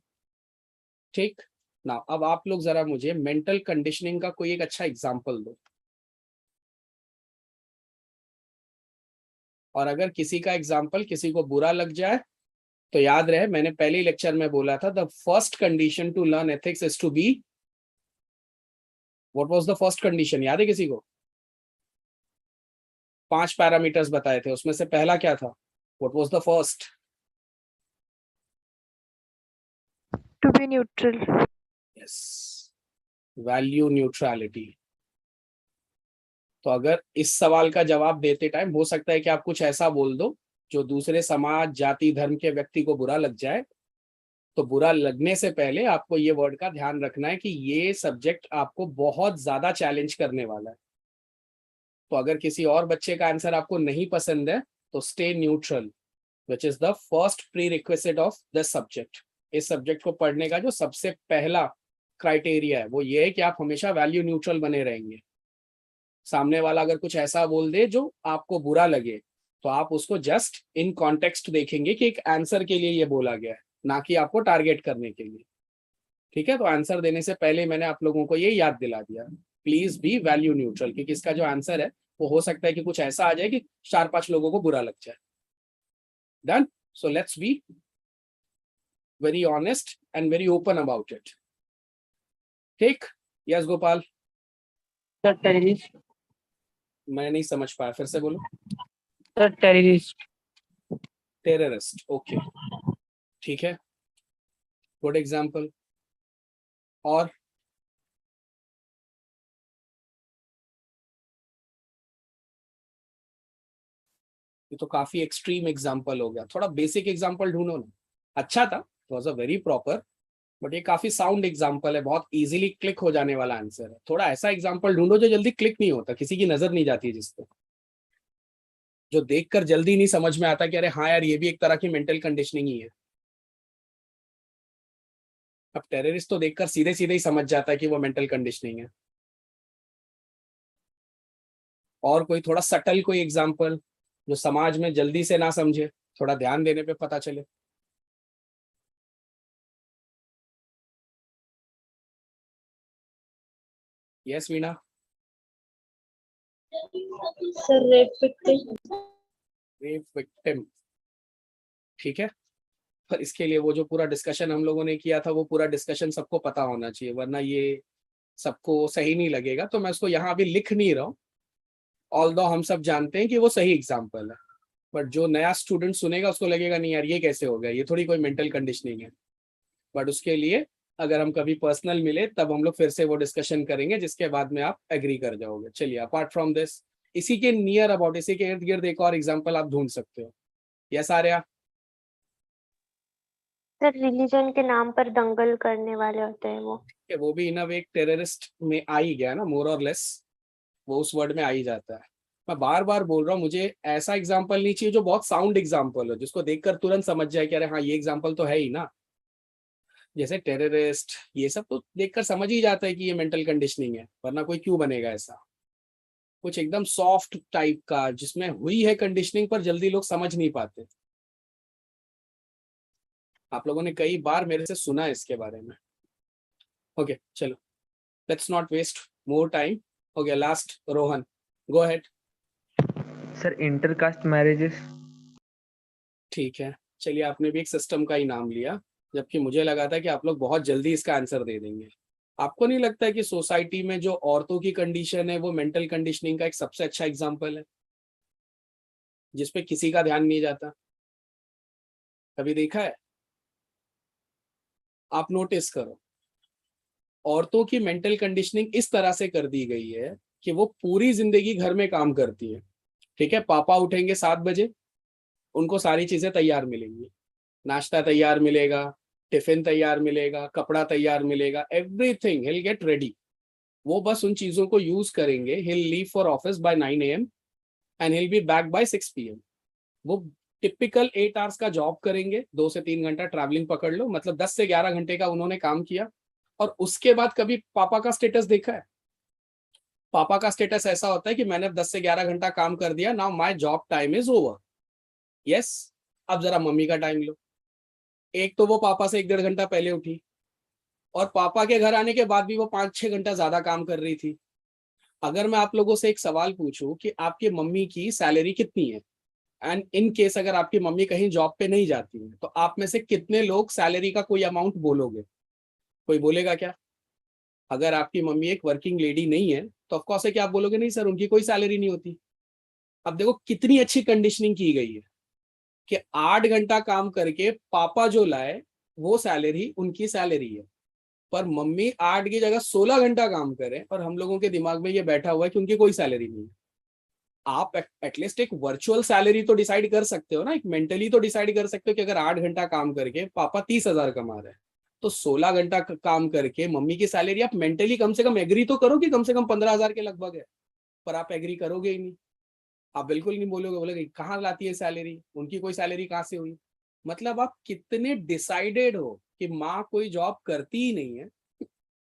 ठीक ना, अब आप लोग जरा मुझे मेंटल कंडीशनिंग का कोई एक अच्छा एग्जांपल दो। और अगर किसी का एग्जांपल किसी को बुरा लग जाए तो याद रहे, मैंने पहले ही लेक्चर में बोला था, the first condition to learn ethics is to be, what was the first condition? याद है किसी को? 5 पैरामीटर्स बताए थे, उसमें से पहला क्या था? What was the first?
To be neutral.
Yes, value neutrality. तो अगर इस सवाल का जवाब देते टाइम हो सकता है कि आप कुछ ऐसा बोल दो जो दूसरे समाज, जाति, धर्म के व्यक्ति को बुरा लग जाए, तो बुरा लगने से पहले आपको ये वर्ड का ध्यान रखना है कि ये सब्जेक्ट आपको बहुत ज्यादा चैलेंज करने वाला है। तो अगर किसी और बच्चे का आंसर आपको नहीं पसंद है तो stay neutral, which is the first pre request of this subject. इस सब्जेक्ट को पढ़ने का जो सबसे पहला क्राइटेरिया है वो ये है कि आप हमेशा वैल्यू न्यूट्रल बने रहेंगे। सामने वाला अगर कुछ ऐसा बोल दे जो आपको बुरा लगे तो आप उसको जस्ट इन कॉन्टेक्स्ट देखेंगे कि एक आंसर के लिए ये बोला गया है, ना कि आपको टारगेट करने के लिए। ठीक है, तो आंसर देने से पहले मैंने आप लोगों को ये याद दिला दिया, प्लीज बी वैल्यू न्यूट्रल, क्योंकि इसका जो आंसर है वो हो सकता है कि कुछ ऐसा आ जाए कि 4-5 लोगों को बुरा लग जाए। Done? So let's be very honest and very open about it. ठीक? यस गोपाल?
Sir terrorist.
मैं नहीं समझ पाया, फिर से बोलो।
Sir terrorist.
टेररिस्ट, ओके, ठीक है, गुड एग्जाम्पल। और ये तो काफी एक्सट्रीम एग्जाम्पल हो गया, थोड़ा बेसिक एग्जाम्पल ढूंढो ना। अच्छा था, it was a very proper, but ये काफी साउंड एग्जाम्पल है, बहुत इजीली क्लिक हो जाने वाला आंसर है। थोड़ा ऐसा एग्जाम्पल ढूंढो जो जल्दी क्लिक नहीं होता, किसी की नजर नहीं जाती है जिस पे, जो देखकर जल्दी नहीं समझ में आता कि अरे हाँ यार ये भी एक तरह की मेंटल कंडीशनिंग ही है। अब टेररिस्ट तो देखकर सीधे सीधे ही समझ जाता है कि वो मेंटल कंडीशनिंग है। और कोई थोड़ा सटल कोई एग्जाम्पल जो समाज में जल्दी से ना समझे, थोड़ा ध्यान देने पे पता चले। Yes Veena.
Sir rape victim.
Rape victim, ठीक है। पर इसके लिए वो जो पूरा डिस्कशन हम लोगों ने किया था, वो पूरा डिस्कशन सबको पता होना चाहिए, वरना ये सबको सही नहीं लगेगा। तो मैं उसको यहाँ अभी लिख नहीं रहा हूँ, ऑल्दो हम सब जानते हैं कि वो सही एग्जाम्पल है, बट जो नया स्टूडेंट सुनेगा उसको लगेगा नहीं यार ये कैसे हो गया, ये थोड़ी कोई मेंटल कंडीशनिंग है। बट उसके लिए अगर हम कभी पर्सनल मिले तब हम लोग फिर से वो डिस्कशन करेंगे, जिसके बाद में आप एग्री कर जाओगे। चलिए, अपार्ट फ्रॉम दिस, इसी के नियर अबाउट, इसी के इर्द गिर्द एक और एग्जाम्पल आप ढूंढ सकते हो। यस आर्या।
सर रिलीजन के नाम पर दंगल करने वाले होते हैं वो
भी इन एक टेररिस्ट में आ ही गया ना, मोर और लेस, वो उस वर्ड में आ ही जाता है। मैं बार बार बोल रहा हूँ, मुझे ऐसा एग्जाम्पल नहीं चाहिए जो बहुत साउंड एग्जाम्पल हो, जिसको देखकर तुरंत समझ जाए कि अरे हाँ ये एग्जाम्पल तो है ही ना। जैसे टेररिस्ट, ये सब तो देखकर समझ ही जाता है कि ये मेंटल कंडीशनिंग है, वरना कोई क्यों बनेगा ऐसा। कुछ एकदम सॉफ्ट टाइप का जिसमें हुई है कंडीशनिंग पर जल्दी लोग समझ नहीं पाते। आप लोगों ने कई बार मेरे से सुना है इसके बारे में। ओके चलो, let's not waste more time. हो गया last, Rohan go ahead.
Sir intercaste marriages.
ठीक है, चलिए आपने भी एक सिस्टम का ही नाम लिया, जबकि मुझे लगा था कि आप लोग बहुत जल्दी इसका आंसर दे देंगे। आपको नहीं लगता है कि सोसाइटी में जो औरतों की कंडीशन है वो मेंटल कंडीशनिंग का एक सबसे अच्छा एग्जाम्पल है, जिसपे किसी का ध्यान नहीं जाता? कभी देखा है? आप नोटिस करो, औरतों की मेंटल कंडीशनिंग इस तरह से कर दी गई है कि वो पूरी जिंदगी घर में काम करती है। ठीक है, पापा उठेंगे 7 बजे, उनको सारी चीजें तैयार मिलेंगी, नाश्ता तैयार मिलेगा, टिफिन तैयार मिलेगा, कपड़ा तैयार मिलेगा, एवरीथिंग हिल गेट रेडी। वो बस उन चीजों को यूज करेंगे। He'll leave for office by 9 AM and he'll be back by 6 PM। वो टिपिकल 8 आवर्स का जॉब करेंगे, 2 से 3 घंटा ट्रैवलिंग पकड़ लो, मतलब 10 से 11 घंटे का उन्होंने काम किया। और उसके बाद कभी पापा का स्टेटस देखा है? पापा का स्टेटस ऐसा होता है कि मैंने 10 से 11 घंटा काम कर दिया, now my job time is over. Yes. अब जरा मम्मी का टाइम लो। एक तो वो पापा से 1-1.5 घंटा पहले उठी, और पापा के घर आने के बाद भी वो 5-6 घंटा ज्यादा काम कर रही थी। अगर मैं आप लोगों से एक सवाल पूछूं कि आपकी मम्मी की सैलरी कितनी है, एंड इन केस अगर आपकी मम्मी कहीं जॉब पे नहीं जाती है, तो आप में से कितने लोग सैलरी का कोई अमाउंट बोलोगे? कोई बोलेगा क्या? अगर आपकी मम्मी एक वर्किंग लेडी नहीं है तो ऑफकोर्स है कि आप बोलोगे नहीं सर उनकी कोई सैलरी नहीं होती। अब देखो कितनी अच्छी कंडीशनिंग की गई है कि 8 घंटा काम करके पापा जो लाए वो सैलरी उनकी सैलरी है, पर मम्मी 8 की जगह 16 घंटा काम करे, और हम लोगों के दिमाग में ये बैठा हुआ है कि उनकी कोई सैलरी नहीं है। आप एटलीस्ट एक वर्चुअल सैलरी तो डिसाइड कर सकते हो ना, एक मेंटली तो डिसाइड कर सकते हो कि अगर 8 घंटा काम करके पापा 30,000 कमा रहे हैं, तो 16 घंटा काम करके मम्मी की सैलरी आप मेंटली कम से कम एग्री तो करो कि कम से कम 15,000 के लगभग है। पर आप एग्री करोगे ही नहीं, आप बिल्कुल नहीं बोलोगे, बोलोगे कहाँ लाती है सैलरी, उनकी कोई सैलरी कहाँ से हुई। मतलब आप कितने डिसाइडेड हो कि माँ कोई जॉब करती ही नहीं है।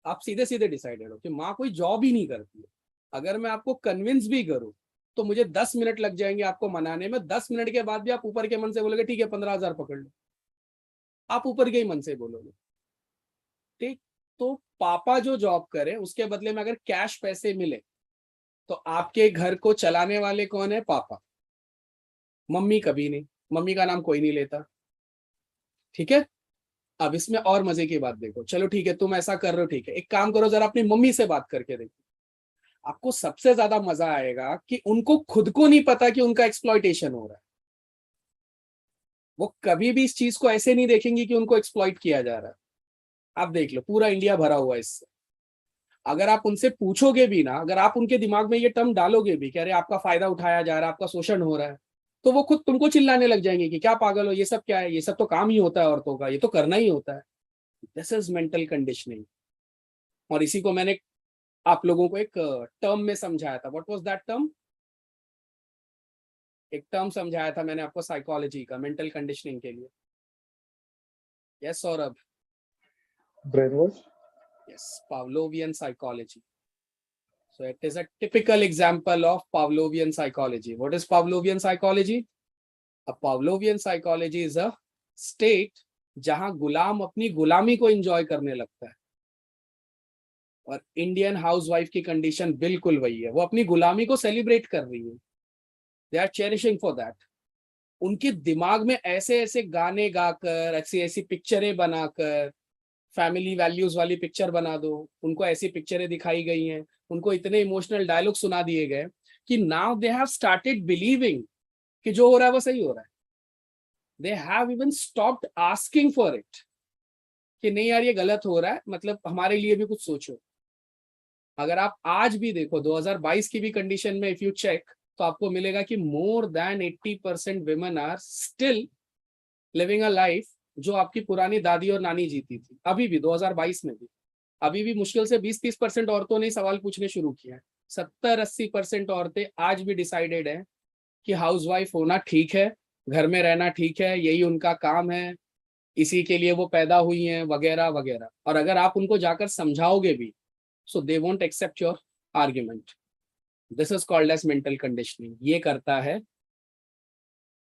आप सीधे सीधे डिसाइडेड हो कि माँ कोई जॉब ही नहीं करती है। अगर मैं आपको कन्विंस भी करूं तो मुझे 10 मिनट लग जाएंगे आपको मनाने में। 10 मिनट के बाद भी आप ऊपर के मन से बोलोगे ठीक है 15,000 पकड़ लो, आप ऊपर के ही मन से बोलोगे। ठीक, तो पापा जो जॉब करे उसके बदले में अगर कैश पैसे मिले तो आपके घर को चलाने वाले कौन है? पापा। मम्मी कभी नहीं, मम्मी का नाम कोई नहीं लेता। ठीक है, अब इसमें और मजे की बात देखो। चलो ठीक है तुम ऐसा कर रहे हो, ठीक है एक काम करो जरा अपनी मम्मी से बात करके देखो, आपको सबसे ज्यादा मजा आएगा कि उनको खुद को नहीं पता कि उनका एक्सप्लॉइटेशन हो रहा है। वो कभी भी इस चीज को ऐसे नहीं देखेंगे कि उनको एक्सप्लॉइट किया जा रहा है। आप देख लो पूरा इंडिया भरा हुआ है इससे। अगर आप उनसे पूछोगे भी ना, अगर आप उनके दिमाग में ये टर्म डालोगे भी कि अरे आपका फायदा उठाया जा रहा है, आपका शोषण हो रहा है, तो वो खुद तुमको चिल्लाने लग जाएंगे कि क्या पागल हो, ये सब क्या है, ये सब तो काम ही होता है औरतों का, ये तो करना ही होता है। This is mental conditioning. और इसी को मैंने आप लोगों को एक टर्म में समझाया था। What was that term? एक टर्म समझाया था मैंने आपको साइकोलॉजी का मेंटल कंडीशनिंग के लिए। Yes Saurabh?
Brain wash.
Yes, Pavlovian psychology. So it is a typical example of Pavlovian psychology. What is Pavlovian psychology? A Pavlovian psychology is a state जहां गुलाम अपनी गुलामी को एंजॉय करने लगता है। और इंडियन हाउसवाइफ की कंडीशन बिल्कुल वही है, वो अपनी गुलामी को सेलिब्रेट कर रही है। They are cherishing for that. उनके दिमाग में ऐसे ऐसे गाने गाकर, ऐसी ऐसी पिक्चरें बनाकर, फैमिली वैल्यूज वाली पिक्चर बना दो, उनको ऐसी पिक्चरें दिखाई गई हैं, उनको इतने इमोशनल डायलॉग सुना दिए गए कि now they have started believing कि जो हो रहा है वो सही हो रहा है। They have even stopped asking for it कि नहीं यार ये गलत हो रहा है, मतलब हमारे लिए भी कुछ सोचो। अगर आप आज भी देखो 2022 की भी कंडीशन में, इफ यू चेक, तो आपको मिलेगा कि more than 80% women are still living a life जो आपकी पुरानी दादी और नानी जीती थी। अभी भी 2022 में भी अभी भी मुश्किल से 20-30% औरतों ने सवाल पूछने शुरू किया है। 70-80% औरतें आज भी डिसाइडेड है कि हाउसवाइफ होना ठीक है, घर में रहना ठीक है, यही उनका काम है, इसी के लिए वो पैदा हुई हैं, वगैरह वगैरह। और अगर आप उनको जाकर समझाओगे भी, so they won't accept your argument. This is called as mental conditioning. ये करता है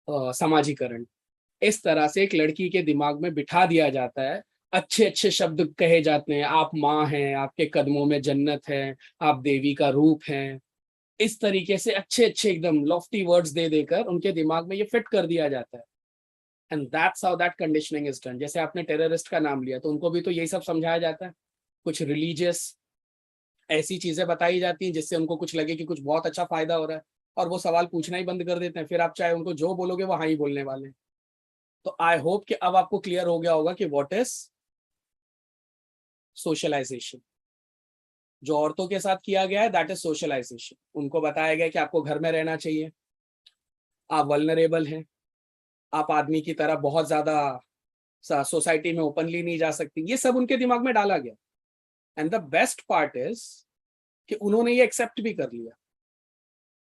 समाजीकरण। इस तरह से एक लड़की के दिमाग में बिठा दिया जाता है, अच्छे अच्छे शब्द कहे जाते हैं, आप माँ हैं, आपके कदमों में जन्नत है, आप देवी का रूप हैं। इस तरीके से अच्छे अच्छे एकदम लॉफ्टी वर्ड्स दे देकर उनके दिमाग में ये फिट कर दिया जाता है। And that's how that conditioning is done. जैसे आपने टेररिस्ट का नाम लिया, तो उनको भी तो यही सब समझाया जाता है। कुछ रिलीजियस ऐसी चीजें बताई जाती हैं जिससे उनको कुछ लगे कि कुछ बहुत अच्छा फायदा हो रहा है, और वो सवाल पूछना ही बंद कर देते हैं। फिर आप चाहे उनको जो बोलोगे वो हाँ ही बोलने वाले हैं। तो आई होप कि अब आपको क्लियर हो गया होगा कि व्हाट इज सोशलाइजेशन। जो औरतों के साथ किया गया है दैट इज सोशलाइजेशन। उनको बताया गया कि आपको घर में रहना चाहिए, आप वल्नरेबल हैं, आप आदमी की तरह बहुत ज्यादा सोसाइटी में ओपनली नहीं जा सकती। ये सब उनके दिमाग में डाला गया। And the best part is कि उन्होंने ये एक्सेप्ट भी कर लिया।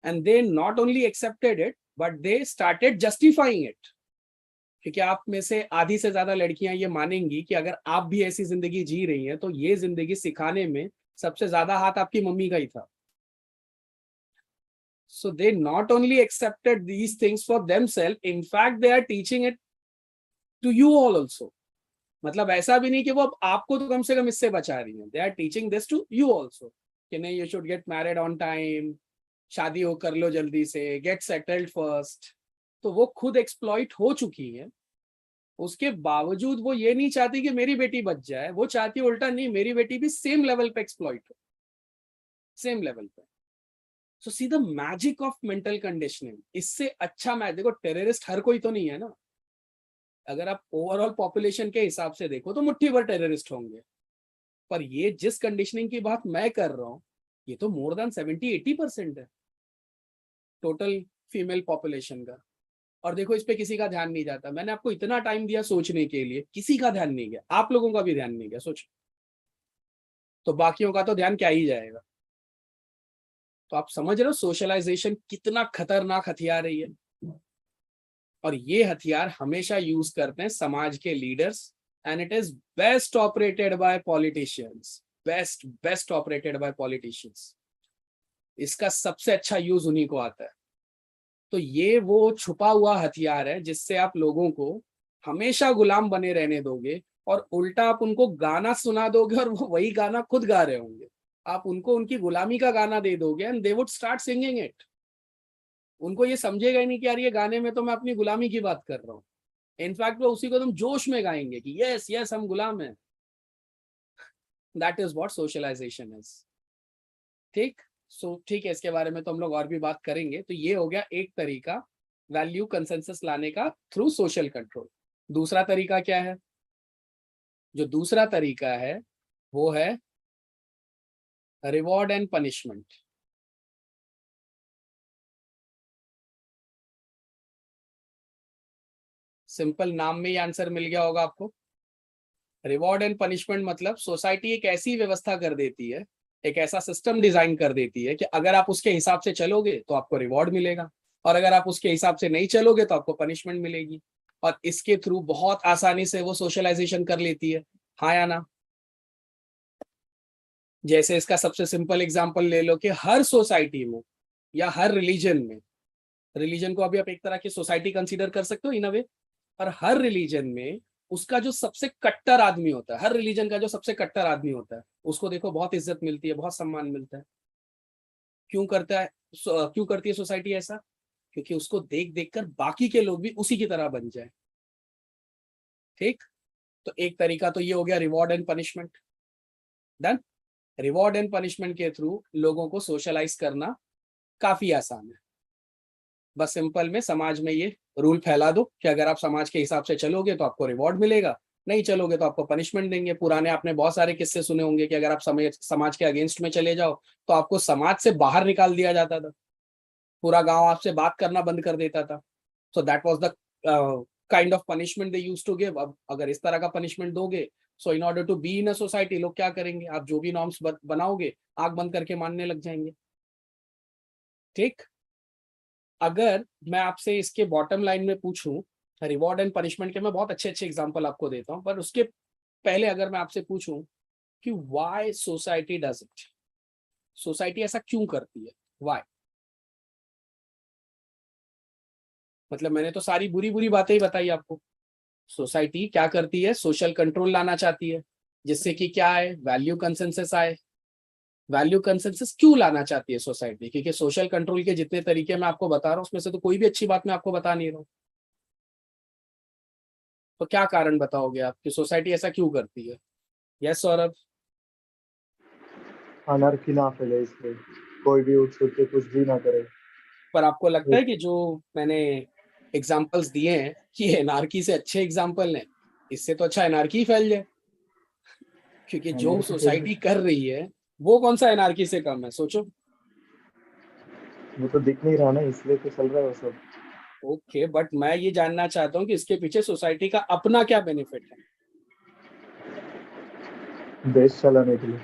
And they not only accepted it but they started justifying it. क्योंकि आप में से आधी से ज्यादा लड़कियां ये मानेंगी कि अगर आप भी ऐसी जिंदगी जी रही हैं तो ये जिंदगी सिखाने में सबसे ज्यादा हाथ आपकी मम्मी का ही था। So they not only accepted these things for themselves, in fact they are teaching it to you all also. मतलब ऐसा भी नहीं कि वो आपको तो कम से कम इससे बचा रही हैं, they are teaching this to you also कि नहीं, you should get married on time, शादी हो कर लो जल्दी से, get settled first। तो वो खुद एक्सप्लॉइट हो चुकी है, उसके बावजूद वो ये नहीं चाहती कि मेरी बेटी बच जाए, वो चाहती उल्टा, नहीं मेरी बेटी भी सेम लेवल पे एक्सप्लॉइट हो, सेम लेवल पे। So see the magic of mental conditioning. इससे अच्छा मैच देखो, टेररिस्ट हर कोई तो नहीं है ना। अगर आप ओवरऑल पॉपुलेशन के हिसाब से देखो तो मुट्ठी भर टेररिस्ट होंगे, पर ये जिस कंडीशनिंग की बात मैं कर रहा हूँ ये तो मोर देन 70-80% है टोटल फीमेल पॉपुलेशन का। और देखो इस पे किसी का ध्यान नहीं जाता। मैंने आपको इतना टाइम दिया सोचने के लिए, किसी का ध्यान नहीं गया, आप लोगों का भी ध्यान नहीं गया। सोचो, तो बाकियों का तो ध्यान क्या ही जाएगा। तो आप समझ रहे हो सोशलाइजेशन कितना खतरनाक हथियार है ये। और ये हथियार हमेशा यूज करते हैं समाज के leaders, and it is best operated by politicians. Best operated by politicians. इसका सबसे अच्छा यूज उन्हीं को आता है। तो ये वो छुपा हुआ हथियार है जिससे आप लोगों को हमेशा गुलाम बने रहने दोगे, और उल्टा आप उनको गाना सुना दोगे और वो वही गाना खुद गा रहे होंगे। आप उनको उनकी गुलामी का गाना दे दोगे and they would start singing it. उनको ये समझेगा ही नहीं कि यार ये गाने में तो मैं अपनी गुलामी की बात कर रहा हूँ। इनफैक्ट वो उसी को तुम जोश में गाएंगे कि यस यस हम गुलाम हैं। That is what socialization is. ठीक। ठीक है, इसके बारे में तो हम लोग और भी बात करेंगे। तो ये हो गया एक तरीका वैल्यू कंसेंसस लाने का थ्रू सोशल कंट्रोल। दूसरा तरीका क्या है? जो दूसरा तरीका है वो है रिवॉर्ड एंड पनिशमेंट। सिंपल नाम में ही आंसर मिल गया होगा आपको। रिवॉर्ड एंड पनिशमेंट मतलब सोसाइटी एक ऐसी व्यवस्था कर देती है, एक ऐसा सिस्टम डिजाइन कर देती है कि अगर आप उसके हिसाब से चलोगे तो आपको रिवॉर्ड मिलेगा, और अगर आप उसके हिसाब से नहीं चलोगे तो आपको पनिशमेंट मिलेगी। और इसके थ्रू बहुत आसानी से वो सोशलाइजेशन कर लेती है, हाँ या ना? जैसे इसका सबसे सिंपल एग्जांपल ले लो कि हर सोसाइटी में या हर रिलीजन में, रिलीजन को अभी आप एक तरह की सोसाइटी कंसीडर कर सकते हो इन अ वे, और हर रिलीजन में उसका जो सबसे कट्टर आदमी होता है, हर रिलीजन का जो सबसे कट्टर आदमी होता है, उसको देखो बहुत इज्जत मिलती है, बहुत सम्मान मिलता है। क्यों करता है, क्यों करती है सोसाइटी ऐसा? क्योंकि उसको देख देख कर बाकी के लोग भी उसी की तरह बन जाए। ठीक, तो एक तरीका तो ये हो गया reward and punishment. Done. Reward and punishment के थ्रू लोगों को सोशलाइज करना काफी आसान है। बस सिंपल में समाज में ये रूल फैला दो कि अगर आप समाज के हिसाब से चलोगे तो आपको रिवॉर्ड मिलेगा, नहीं चलोगे तो आपको पनिशमेंट देंगे। पुराने आपने बहुत सारे किस्से सुने होंगे कि अगर आप समाज के अगेंस्ट में चले जाओ तो आपको समाज से बाहर निकाल दिया जाता था, पूरा गांव आपसे बात करना बंद कर देता था। So that was the kind of punishment they used to give. अब अगर इस तरह का पनिशमेंट दोगे, so in order to be in a society, लोग क्या करेंगे, आप जो भी नॉर्म्स बनाओगे आंख बंद करके मानने लग जाएंगे। ठीक, अगर मैं आपसे इसके बॉटम लाइन में पूछूं, रिवॉर्ड एंड पनिशमेंट के मैं बहुत अच्छे अच्छे एग्जांपल आपको देता हूं, पर उसके पहले अगर मैं आपसे पूछूं कि why society does it, society ऐसा क्यों करती है, व्हाई? मतलब मैंने तो सारी बुरी बुरी बातें ही बताई आपको। सोसाइटी क्या करती है, सोशल कंट्रोल लाना चाहती है, जिससे कि क्या है, वैल्यू कंसेंसस आए। वैल्यू कंसेंसस क्यों लाना चाहती है सोसाइटी? क्योंकि सोशल कंट्रोल के जितने तरीके मैं आपको बता रहा हूँ उसमें से तो कोई भी अच्छी बात मैं आपको बता नहीं रहा हूँ। तो क्या कारण बताओगे आप कि सोसाइटी ऐसा क्यों करती है? यस सौरभ।
अनार्की ना फैले इसलिए, कोई भी उठ के कुछ भी ना करे।
पर आपको लगता है कि जो मैंने एग्जांपल्स दिए हैं कि एनार्की से अच्छे एग्जांपल हैं, इससे तो अच्छा एनार्की फैल जाए? क्योंकि जो
अनार्की
सोसाइटी कर रही है वो कौन सा एनार्की से कम है, सोचो।
वो तो दिख नहीं रहा ना, इसलिए तो चल रहा है वो सब।
ओके, बट मैं ये जानना चाहता हूँ कि इसके पीछे सोसाइटी का अपना क्या बेनिफिट है?
देश चलाने के लिए।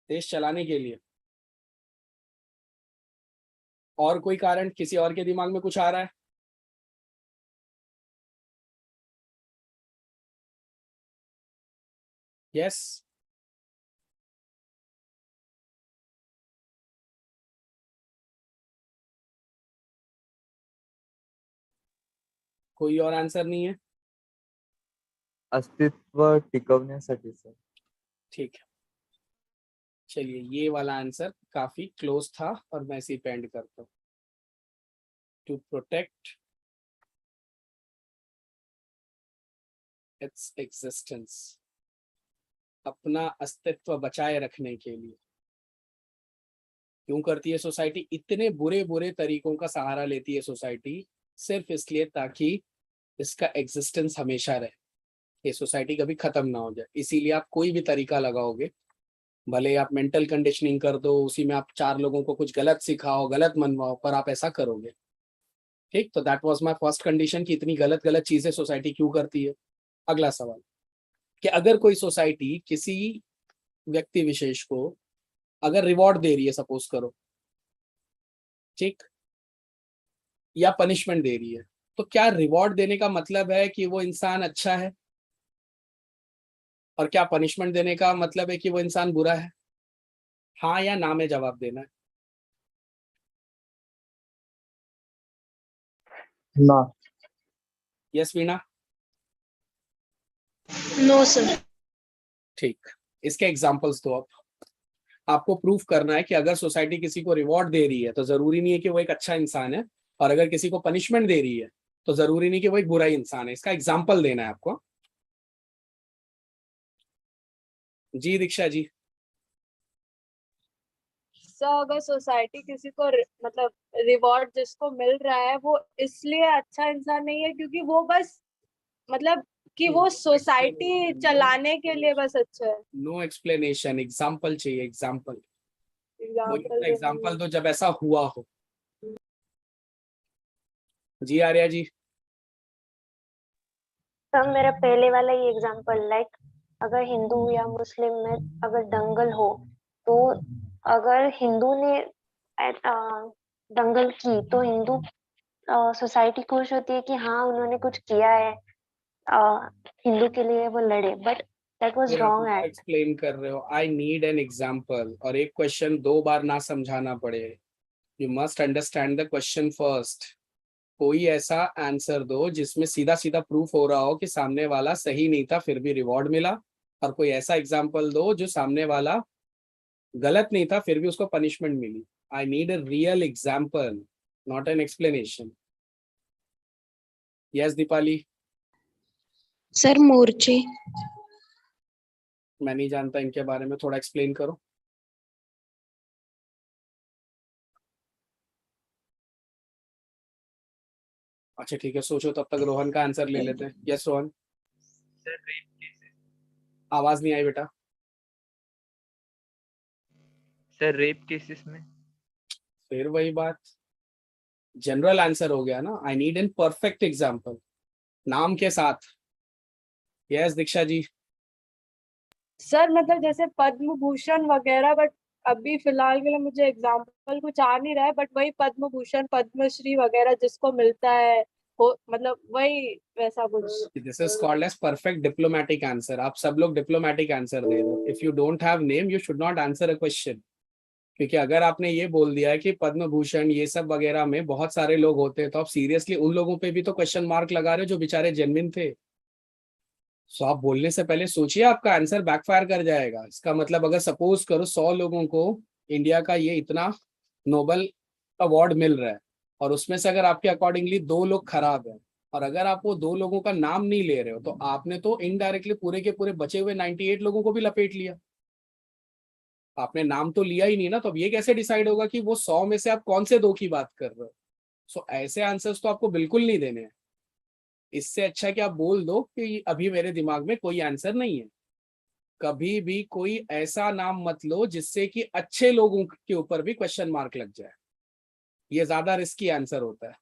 देश चलाने के लिए? और कोई कारण किसी और के दिमाग में कुछ आ रहा है? यस। कोई और आंसर नहीं है?
अस्तित्व टिकवण्यासाठी सर.
ठीक है, चलिए ये वाला आंसर काफी क्लोज था और मैं इसी पे एंड करता हूँ। टू प्रोटेक्ट इट्स एग्जिस्टेंस, अपना अस्तित्व बचाए रखने के लिए। क्यों करती है सोसाइटी? इतने बुरे बुरे तरीकों का सहारा लेती है सोसाइटी सिर्फ इसलिए ताकि इसका एग्जिस्टेंस हमेशा रहे, ये सोसाइटी कभी खत्म ना हो जाए। इसीलिए आप कोई भी तरीका लगाओगे, भले आप मेंटल कंडीशनिंग कर दो, उसी में आप 4 लोगों को कुछ गलत सिखाओ, गलत मनवाओ, पर आप ऐसा करोगे। ठीक, तो that was my first condition कि इतनी गलत गलत चीजें सोसाइटी क्यों करती है। अगला सवाल कि अगर कोई सोसाइटी किसी व्यक्ति विशेष को अगर रिवॉर्ड दे रही है, सपोज करो, ठीक, या पनिशमेंट दे रही है, तो क्या रिवॉर्ड देने का मतलब है कि वो इंसान अच्छा है, और क्या पनिशमेंट देने का मतलब है कि वो इंसान बुरा है? हाँ या ना में जवाब देना है।
ना।
यस वीणा।
No sir.
ठीक, इसके एग्जांपल्स दो आप। आपको प्रूफ करना है कि अगर सोसाइटी किसी को रिवॉर्ड दे रही है तो जरूरी नहीं है कि वो एक अच्छा इंसान है, और अगर किसी को पनिशमेंट दे रही है तो जरूरी नहीं कि वो एक बुरा इंसान है। इसका एग्जाम्पल देना है आपको। जी दीक्षा जी।
सर अगर सोसाइटी किसी को मतलब रिवॉर्ड जिसको मिल रहा है वो इसलिए अच्छा इंसान नहीं है क्योंकि वो बस मतलब कि वो सोसाइटी चलाने के लिए बस अच्छा है।
नो एक्सप्लेनेशन, एग्जाम्पल चाहिए, एग्जाम्पल।
एग्जाम्पल
एग्जाम्पल दो जब ऐसा हुआ हो। जी आर्या जी।
सर मेरा पहले वाला ही एग्जांपल, लाइक अगर हिंदू या मुस्लिम में अगर दंगल हो, तो अगर हिंदू ने दंगल की तो हिंदू सोसाइटी खुश होती है कि हाँ उन्होंने कुछ किया है, हिंदू के लिए वो लड़े, but that was wrong act.
Explain कर रहे हो, आई नीड एन एग्जाम्पल, और एक क्वेश्चन 2 बार ना समझाना पड़े। You must understand the question first. कोई ऐसा आंसर दो जिसमें सीधा सीधा प्रूफ हो रहा हो कि सामने वाला सही नहीं था फिर भी रिवॉर्ड मिला, और कोई ऐसा एग्जाम्पल दो जो सामने वाला गलत नहीं था फिर भी उसको पनिशमेंट मिली। I need a real example, not an explanation. Yes Deepali.
Sir मोर्चे।
मैं नहीं जानता इनके बारे में, थोड़ा एक्सप्लेन करो। अच्छा ठीक है, सोचो तब तक रोहन का आंसर ले लेते हैं। Yes Rohan.
Sir rape cases.
आवाज नहीं आई बेटा।
सर रेप केसेस में।
फिर वही बात, जनरल आंसर हो गया ना। I need an perfect example नाम के साथ। यस दीक्षा जी।
सर मतलब जैसे पद्म भूषण वगैरह, बट अभी फिलहाल के लिए मुझे एग्जाम्पल कुछ आ नहीं रहा है, बट वही पद्म भूषण पद्मश्री वगैरह जिसको मिलता है, हो मतलब वही वैसा कुछ।
This is called as perfect diplomatic answer. आप सब लोग डिप्लोमेटिक आंसर दे रहे हो। If you don't have name you should not answer a question. क्योंकि अगर आपने ये बोल दिया है कि पद्म भूषण ये सब वगैरह में बहुत सारे लोग होते हैं, तो आप सीरियसली उन लोगों पे भी तो क्वेश्चन मार्क लगा रहे हो जो बेचारे जेन्युइन थे। सो आप बोलने से पहले सोचिए, आपका आंसर बैकफायर कर जाएगा। इसका मतलब अगर सपोज करो 100 लोगों को इंडिया का ये इतना नोबेल अवार्ड मिल रहा है, और उसमें से अगर आपके अकॉर्डिंगली 2 लोग खराब हैं, और अगर आप वो 2 लोगों का नाम नहीं ले रहे हो, तो आपने तो इनडायरेक्टली पूरे के पूरे बचे हुए 98 लोगों को भी लपेट लिया। आपने नाम तो लिया ही नहीं ना, तो अब ये कैसे डिसाइड होगा कि वो 100 में से आप कौन से 2 की बात कर रहे हो। सो ऐसे आंसर्स तो आपको बिल्कुल नहीं देने हैं। इससे अच्छा कि आप बोल दो कि अभी मेरे दिमाग में कोई आंसर नहीं है। कभी भी कोई ऐसा नाम मत लो जिससे कि अच्छे लोगों के ऊपर भी क्वेश्चन मार्क लग जाए। ये ज्यादा रिस्की आंसर होता है।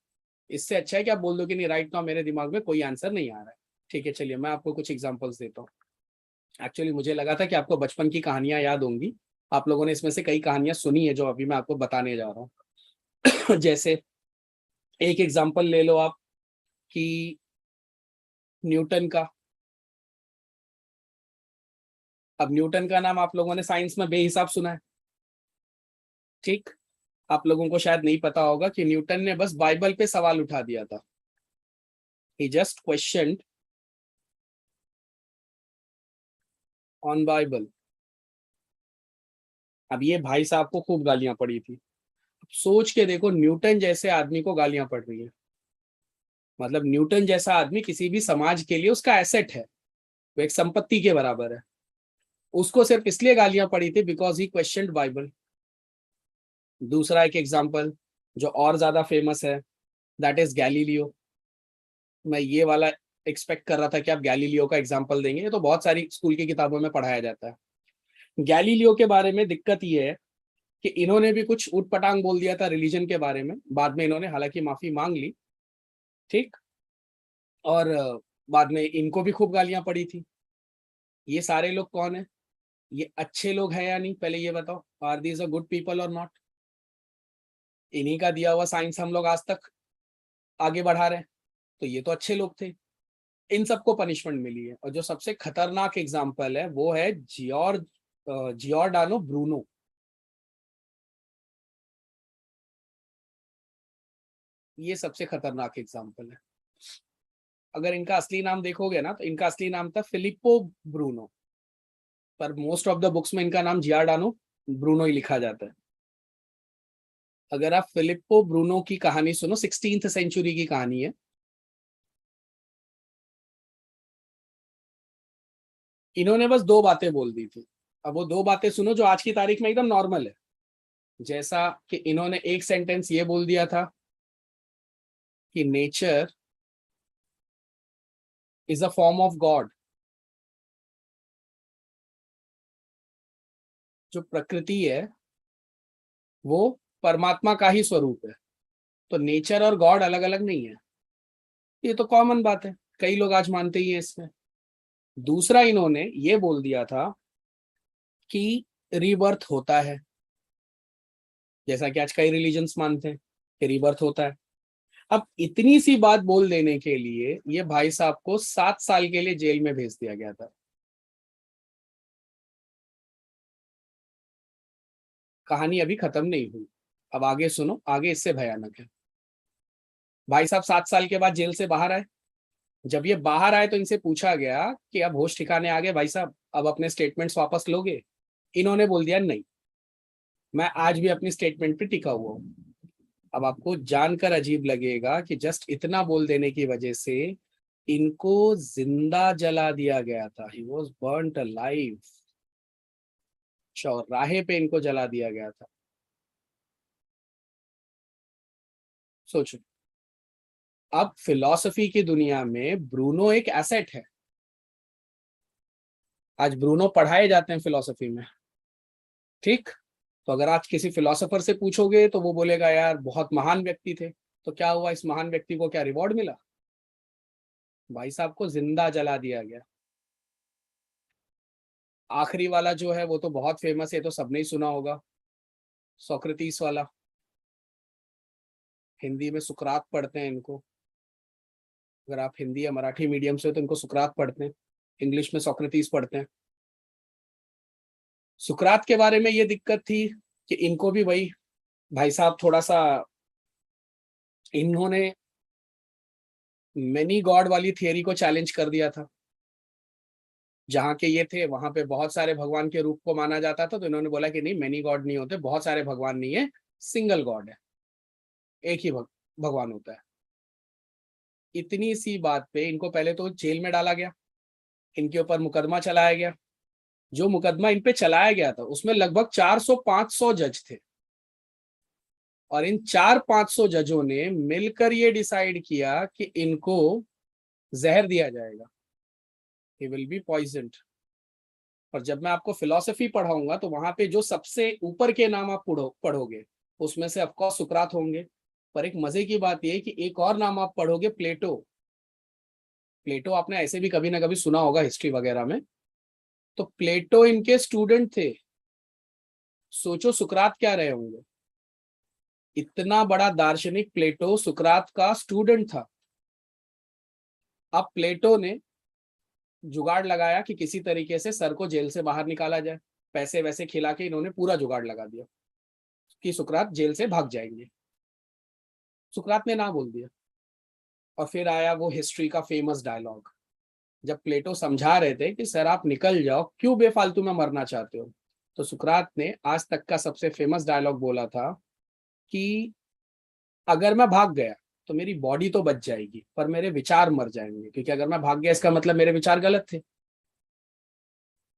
इससे अच्छा है कि आप बोल दो कि नहीं, राइट नाउ मेरे दिमाग में कोई आंसर नहीं आ रहा है। ठीक है, चलिए मैं आपको कुछ एग्जांपल्स देता हूँ। एक्चुअली मुझे लगा था कि आपको बचपन की कहानियां याद होंगी। आप लोगों ने इसमें से कई कहानियां सुनी है जो अभी मैं आपको बताने जा रहा हूँ। जैसे एक एग्जांपल ले लो आप कि न्यूटन का। अब न्यूटन का नाम आप लोगों ने साइंस में बेहिसाब सुना है, ठीक। आप लोगों को शायद नहीं पता होगा कि न्यूटन ने बस बाइबल पे सवाल उठा दिया था। ही जस्ट क्वेश्चनड ऑन बाइबल। अब ये भाई साहब को खूब गालियां पड़ी थी। सोच के देखो, न्यूटन जैसे आदमी को गालियां पड़ रही है। मतलब न्यूटन जैसा आदमी किसी भी समाज के लिए उसका एसेट है, वो एक संपत्ति के बराबर है। उसको सिर्फ इसलिए गालियां पड़ी थी बिकॉज ही क्वेश्चनड बाइबल। दूसरा एक एग्जांपल जो और ज्यादा फेमस है, दैट इज गैलीलियो। मैं ये वाला एक्सपेक्ट कर रहा था कि आप गैलीलियो का एग्जांपल देंगे, ये तो बहुत सारी स्कूल की किताबों में पढ़ाया जाता है। गैलीलियो के बारे में दिक्कत ये है कि इन्होंने भी कुछ उटपटांग बोल दिया था रिलीजन के बारे में। बाद में इन्होंने हालांकि माफी मांग ली, ठीक। और बाद में इनको भी खूब गालियां पड़ी थी। ये सारे लोग कौन है? ये अच्छे लोग हैं या नहीं, पहले ये बताओ। Are these a good people और नॉट? इन्हीं का दिया हुआ साइंस हम लोग आज तक आगे बढ़ा रहे हैं, तो ये तो अच्छे लोग थे। इन सबको पनिशमेंट मिली है। और जो सबसे खतरनाक एग्जाम्पल है वो है जियोर्डानो ब्रूनो। ये सबसे खतरनाक एग्जाम्पल है। अगर इनका असली नाम देखोगे ना, तो इनका असली नाम था फिलिप्पो ब्रूनो, पर मोस्ट ऑफ द बुक्स में इनका नाम जियोर्डानो ब्रूनो ही लिखा जाता है। अगर आप फिलिप्पो ब्रूनो की कहानी सुनो, 16th सेंचुरी की कहानी है। इन्होंने बस 2 बातें बोल दी थी। अब वो 2 बातें सुनो जो आज की तारीख में एकदम नॉर्मल है। जैसा कि इन्होंने एक सेंटेंस ये बोल दिया था कि nature is a form of God. जो प्रकृति है वो परमात्मा का ही स्वरूप है। तो नेचर और गॉड अलग अलग नहीं है। ये तो कॉमन बात है। कई लोग आज मानते ही हैं इसमें। दूसरा इन्होंने ये बोल दिया था कि रीबर्थ होता है, जैसा कि आज कई रिलीजन्स मानते हैं कि रीबर्थ होता है। अब इतनी सी बात बोल देने के लिए ये भाई साहब को 7 साल के लिए जेल में भेज दिया गया था। कहानी अभी खत्म नहीं हुई, अब आगे सुनो, आगे इससे भयानक है। भाई साहब 7 साल के बाद जेल से बाहर आए। जब ये बाहर आए तो इनसे पूछा गया कि अब होश ठिकाने आ गए भाई साहब, अब अपने स्टेटमेंट्स वापस लोगे? इन्होंने बोल दिया नहीं, मैं आज भी अपनी स्टेटमेंट पे टिका हुआ हूं। अब आपको जानकर अजीब लगेगा कि जस्ट इतना बोल देने की वजह से इनको जिंदा जला दिया गया था। ही वॉज बर्न्ड अलाइव, चौराहे पे इनको जला दिया गया था। सोचो, अब फिलॉसफी की दुनिया में ब्रूनो एक एसेट है। आज ब्रूनो पढ़ाए जाते हैं फिलॉसफी में, ठीक? तो अगर आज किसी फिलोसोफर से पूछोगे तो वो बोलेगा यार बहुत महान व्यक्ति थे। तो क्या हुआ, इस महान व्यक्ति को क्या रिवॉर्ड मिला? भाई साहब को जिंदा जला दिया गया। आखिरी वाला जो है वो तो बहुत फेमस है, तो सबने ही सुना होगा, सोक्रेटिस वाला। हिंदी में सुकरात पढ़ते हैं इनको, अगर आप हिंदी या मराठी मीडियम से हो तो इनको सुकरात पढ़ते हैं, इंग्लिश में सोक्रेटिस पढ़ते हैं। सुकरात के बारे में ये दिक्कत थी कि इनको भी वही भाई साहब थोड़ा सा, इन्होंने मेनी गॉड वाली थियरी को चैलेंज कर दिया था। जहाँ के ये थे वहां पे बहुत सारे भगवान के रूप को माना जाता था, तो इन्होंने बोला कि नहीं, मेनी गॉड नहीं होते, बहुत सारे भगवान नहीं है, सिंगल गॉड है, एक ही भगवान होता है। इतनी सी बात पे इनको पहले तो जेल में डाला गया, इनके ऊपर मुकदमा चलाया गया। जो मुकदमा इन पे चलाया गया था उसमें लगभग 400-500 जज थे, और इन 400-500 जजों ने मिलकर ये डिसाइड किया कि इनको जहर दिया जाएगा, he will be poisoned। और जब मैं आपको फिलॉसफी पढ़ाऊंगा तो वहां पे जो सबसे ऊपर के नाम आप पढ़ोगे उसमें से ऑफकोर्स सुकरात होंगे, पर एक मजे की बात यह है कि एक और नाम आप पढ़ोगे, प्लेटो। प्लेटो आपने ऐसे भी कभी ना कभी सुना होगा हिस्ट्री वगैरह में, तो प्लेटो इनके स्टूडेंट थे। सोचो सुकरात क्या रहे होंगे, इतना बड़ा दार्शनिक प्लेटो सुकरात का स्टूडेंट था। अब प्लेटो ने जुगाड़ लगाया कि किसी तरीके से सर को जेल से बाहर निकाला जाए, पैसे वैसे खिला के इन्होंने पूरा जुगाड़ लगा दिया कि सुकरात जेल से भाग जाएंगे। सुकरात ने ना बोल दिया, और फिर आया वो हिस्ट्री का फेमस डायलॉग, जब प्लेटो समझा रहे थे कि सर आप निकल जाओ, क्यों बेफालतू में मरना चाहते हो, तो सुकरात ने आज तक का सबसे फेमस डायलॉग बोला था कि अगर मैं भाग गया तो मेरी बॉडी तो बच जाएगी पर मेरे विचार मर जाएंगे, क्योंकि अगर मैं भाग गया इसका मतलब मेरे विचार गलत थे,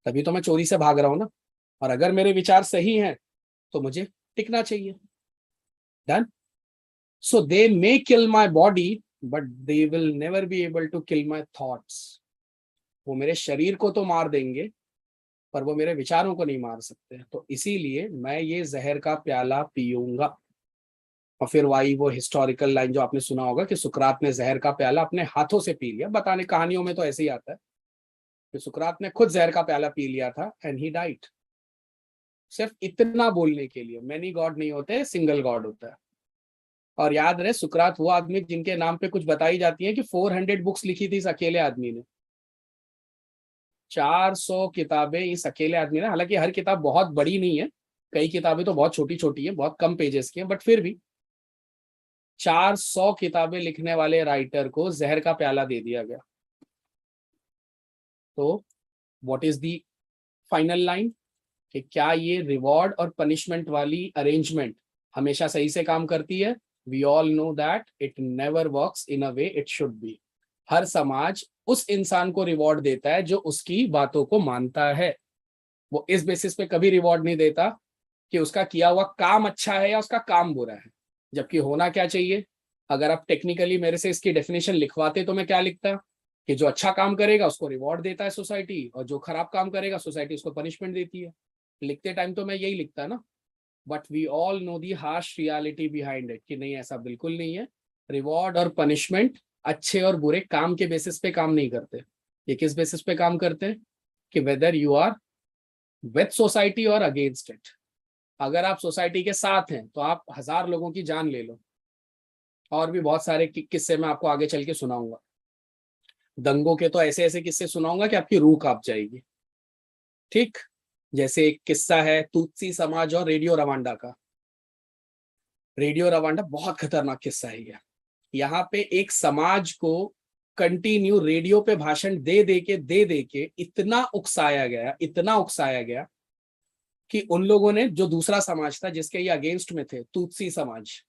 तभी तो मैं चोरी से भाग रहा हूं ना, और अगर मेरे विचार सही हैं तो मुझे टिकना चाहिए। Done. So they may kill my body but they will never be able to kill my thoughts. वो मेरे शरीर को तो मार देंगे पर वो मेरे विचारों को नहीं मार सकते, तो इसीलिए मैं ये जहर का प्याला पीऊंगा। और फिर वही वो हिस्टोरिकल लाइन जो आपने सुना होगा कि सुकरात ने जहर का प्याला अपने हाथों से पी लिया। बताने कहानियों में तो ऐसे ही आता है कि सुकरात ने खुद जहर का प्याला पी लिया था एंड ही डाइड। सिर्फ इतना बोलने के लिए, मैनी गॉड नहीं होते, सिंगल गॉड होता है। और याद रहे, सुकरात वो आदमी जिनके नाम पे कुछ बताई जाती है कि 400 बुक्स लिखी थी इस अकेले आदमी ने। 400 किताबें इस अकेले आदमी ने, हालांकि हर किताब बहुत बड़ी नहीं है, कई किताबें तो बहुत छोटी छोटी है, बहुत कम पेजेस की है, बट फिर भी 400 किताबें लिखने वाले राइटर को जहर का प्याला दे दिया गया। तो what is the final line, कि क्या ये रिवॉर्ड और पनिशमेंट वाली अरेंजमेंट हमेशा सही से काम करती है? We all know that it never works in a way it should be. हर समाज उस इंसान को रिवॉर्ड देता है जो उसकी बातों को मानता है, वो इस बेसिस पे कभी रिवॉर्ड नहीं देता कि उसका किया हुआ काम अच्छा है या उसका काम बुरा है। जबकि होना क्या चाहिए, अगर आप टेक्निकली मेरे से इसकी डेफिनेशन लिखवाते तो मैं क्या लिखता कि जो अच्छा काम करेगा उसको रिवॉर्ड देता है सोसाइटी, और जो खराब काम करेगा सोसाइटी उसको पनिशमेंट देती है। लिखते टाइम तो मैं यही लिखता ना, but we all know the harsh reality behind it कि नहीं, ऐसा बिल्कुल नहीं है। रिवॉर्ड और पनिशमेंट अच्छे और बुरे काम के बेसिस पे काम नहीं करते। ये किस बेसिस पे काम करते हैं कि whether you are with society और अगेंस्ट इट। अगर आप सोसाइटी के साथ हैं तो आप 1000 लोगों की जान ले लो। और भी बहुत सारे किस्से मैं आपको आगे चल के सुनाऊंगा। दंगों के तो ऐसे ऐसे किस्से सुनाऊंगा कि आपकी रूह कांप जाएगी। ठीक, जैसे एक किस्सा है तुत्सी समाज और रेडियो रवांडा का। रेडियो रवांडा बहुत खतरनाक किस्सा है ये। यहाँ पे एक समाज को कंटिन्यू रेडियो पे भाषण दे दे के इतना उकसाया गया कि उन लोगों ने, जो दूसरा समाज था जिसके ये अगेंस्ट में थे, तुत्सी समाज,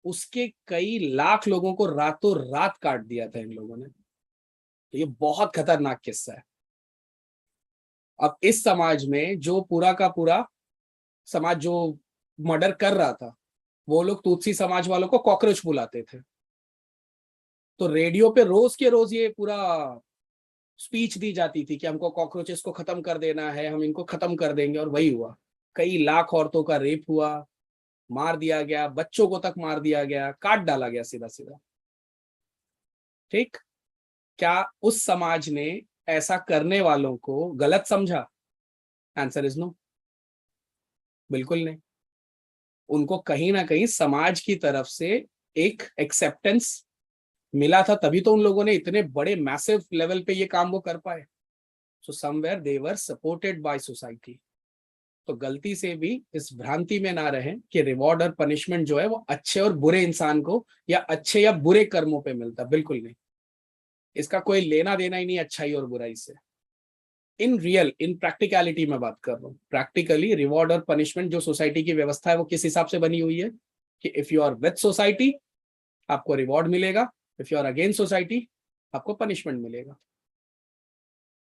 उसके कई लाख लोगों को रातों रात काट दिया था इन लोगों ने। तो ये बहुत खतरनाक किस्सा है। अब इस समाज में जो पूरा का पूरा समाज जो मर्डर कर रहा था, वो लोग तुत्सी समाज वालों को कॉकरोच बुलाते थे। तो रेडियो पे रोज के रोज ये पूरा स्पीच दी जाती थी कि हमको कॉकरोचेस को खत्म कर देना है, हम इनको खत्म कर देंगे। और वही हुआ, कई लाख औरतों का रेप हुआ, मार दिया गया, बच्चों को तक मार दिया गया, काट डाला गया सीधा सीधा। ठीक, क्या उस समाज ने ऐसा करने वालों को गलत समझा? आंसर इज नो, बिल्कुल नहीं। उनको कहीं ना कहीं समाज की तरफ से एक एक्सेप्टेंस मिला था, तभी तो उन लोगों ने इतने बड़े मैसिव लेवल पे ये काम वो कर पाए। So somewhere they were supported by society. तो गलती से भी इस भ्रांति में ना रहें कि रिवॉर्ड और पनिशमेंट जो है वो अच्छे और बुरे इंसान को या अच्छे या बुरे कर्मों पे मिलता, बिल्कुल नहीं। इसका कोई लेना देना ही नहीं अच्छाई और बुराई से। इन प्रैक्टिकलिटी में बात कर रहा हूँ। प्रैक्टिकली रिवॉर्ड और पनिशमेंट जो सोसाइटी की व्यवस्था है वो किस हिसाब से बनी हुई है कि if you are with society आपको रिवॉर्ड मिलेगा, if you are against society आपको पनिशमेंट मिलेगा।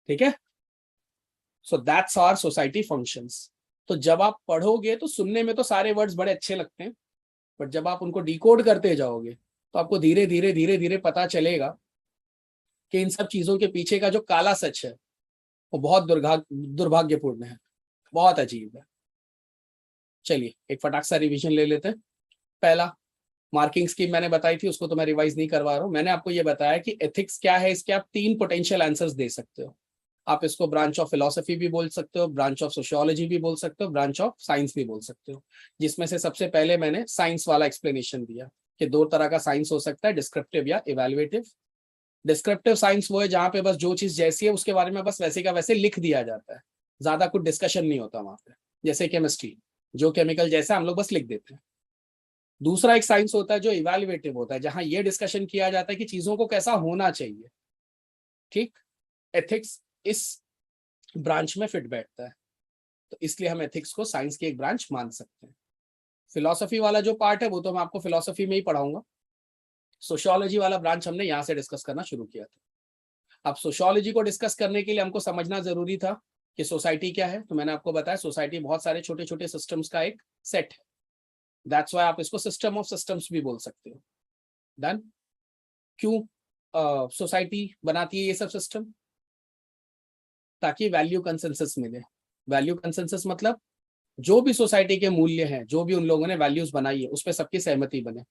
ठीक है, so that's our society functions. तो जब आप पढ़ोगे तो सुनने में तो सारे वर्ड्स बड़े अच्छे लगते हैं, बट जब आप उनको डिकोड करते जाओगे तो आपको धीरे धीरे पता चलेगा कि इन सब चीजों के पीछे का जो काला सच है वो बहुत दुर्भाग्यपूर्ण है, बहुत अजीब है। चलिए एक फटाक सा रिवीजन ले लेते हैं। पहला, मार्किंग स्कीम मैंने बताई थी, उसको तो मैं रिवाइज नहीं करवा रहा हूं। मैंने आपको ये बताया कि एथिक्स क्या है, इसके आप 3 पोटेंशियल आंसर्स दे सकते हो। आप इसको ब्रांच ऑफ फिलोसफी भी बोल सकते हो, ब्रांच ऑफ सोशियोलॉजी भी बोल सकते हो, ब्रांच ऑफ साइंस भी बोल सकते हो। जिसमें से सबसे पहले मैंने साइंस वाला एक्सप्लेनेशन दिया कि 2 तरह का साइंस हो सकता है, डिस्क्रिप्टिव या इवैल्यूएटिव। डिस्क्रिप्टिव साइंस वो है जहां पे बस जो चीज जैसी है उसके बारे में बस वैसे का वैसे लिख दिया जाता है, ज्यादा कुछ डिस्कशन नहीं होता वहां पे। जैसे केमिस्ट्री, जो केमिकल जैसा हम लोग बस लिख देते हैं। दूसरा एक साइंस होता है जो इवैल्यूएटिव होता है, जहां ये डिस्कशन किया जाता है कि चीजों को कैसा होना चाहिए। ठीक, एथिक्स इस ब्रांच में फिट बैठता है, तो इसलिए हम एथिक्स को साइंस की एक ब्रांच मान सकते हैं। फिलॉसफी वाला जो पार्ट है वो तो मैं आपको फिलॉसफी में ही पढ़ाऊंगा। सोशियोलॉजी वाला ब्रांच हमने यहाँ से डिस्कस करना शुरू किया था। अब सोशियोलॉजी को डिस्कस करने के लिए हमको समझना जरूरी था कि सोसाइटी क्या है। तो मैंने आपको बताया सोसाइटी बहुत सारे छोटे छोटे सिस्टम्स का एक सेट है। दैट्स व्हाई आप इसको सिस्टम ऑफ सिस्टम्स भी बोल सकते हो। डन। क्यों सोसाइटी बनाती है ये सब सिस्टम? ताकि वैल्यू कंसेंसस मिले। वैल्यू कंसेंसस मतलब जो भी सोसाइटी के मूल्य हैं, जो भी उन लोगों ने वैल्यूज बनाई है उस पर सबकी सहमति बने।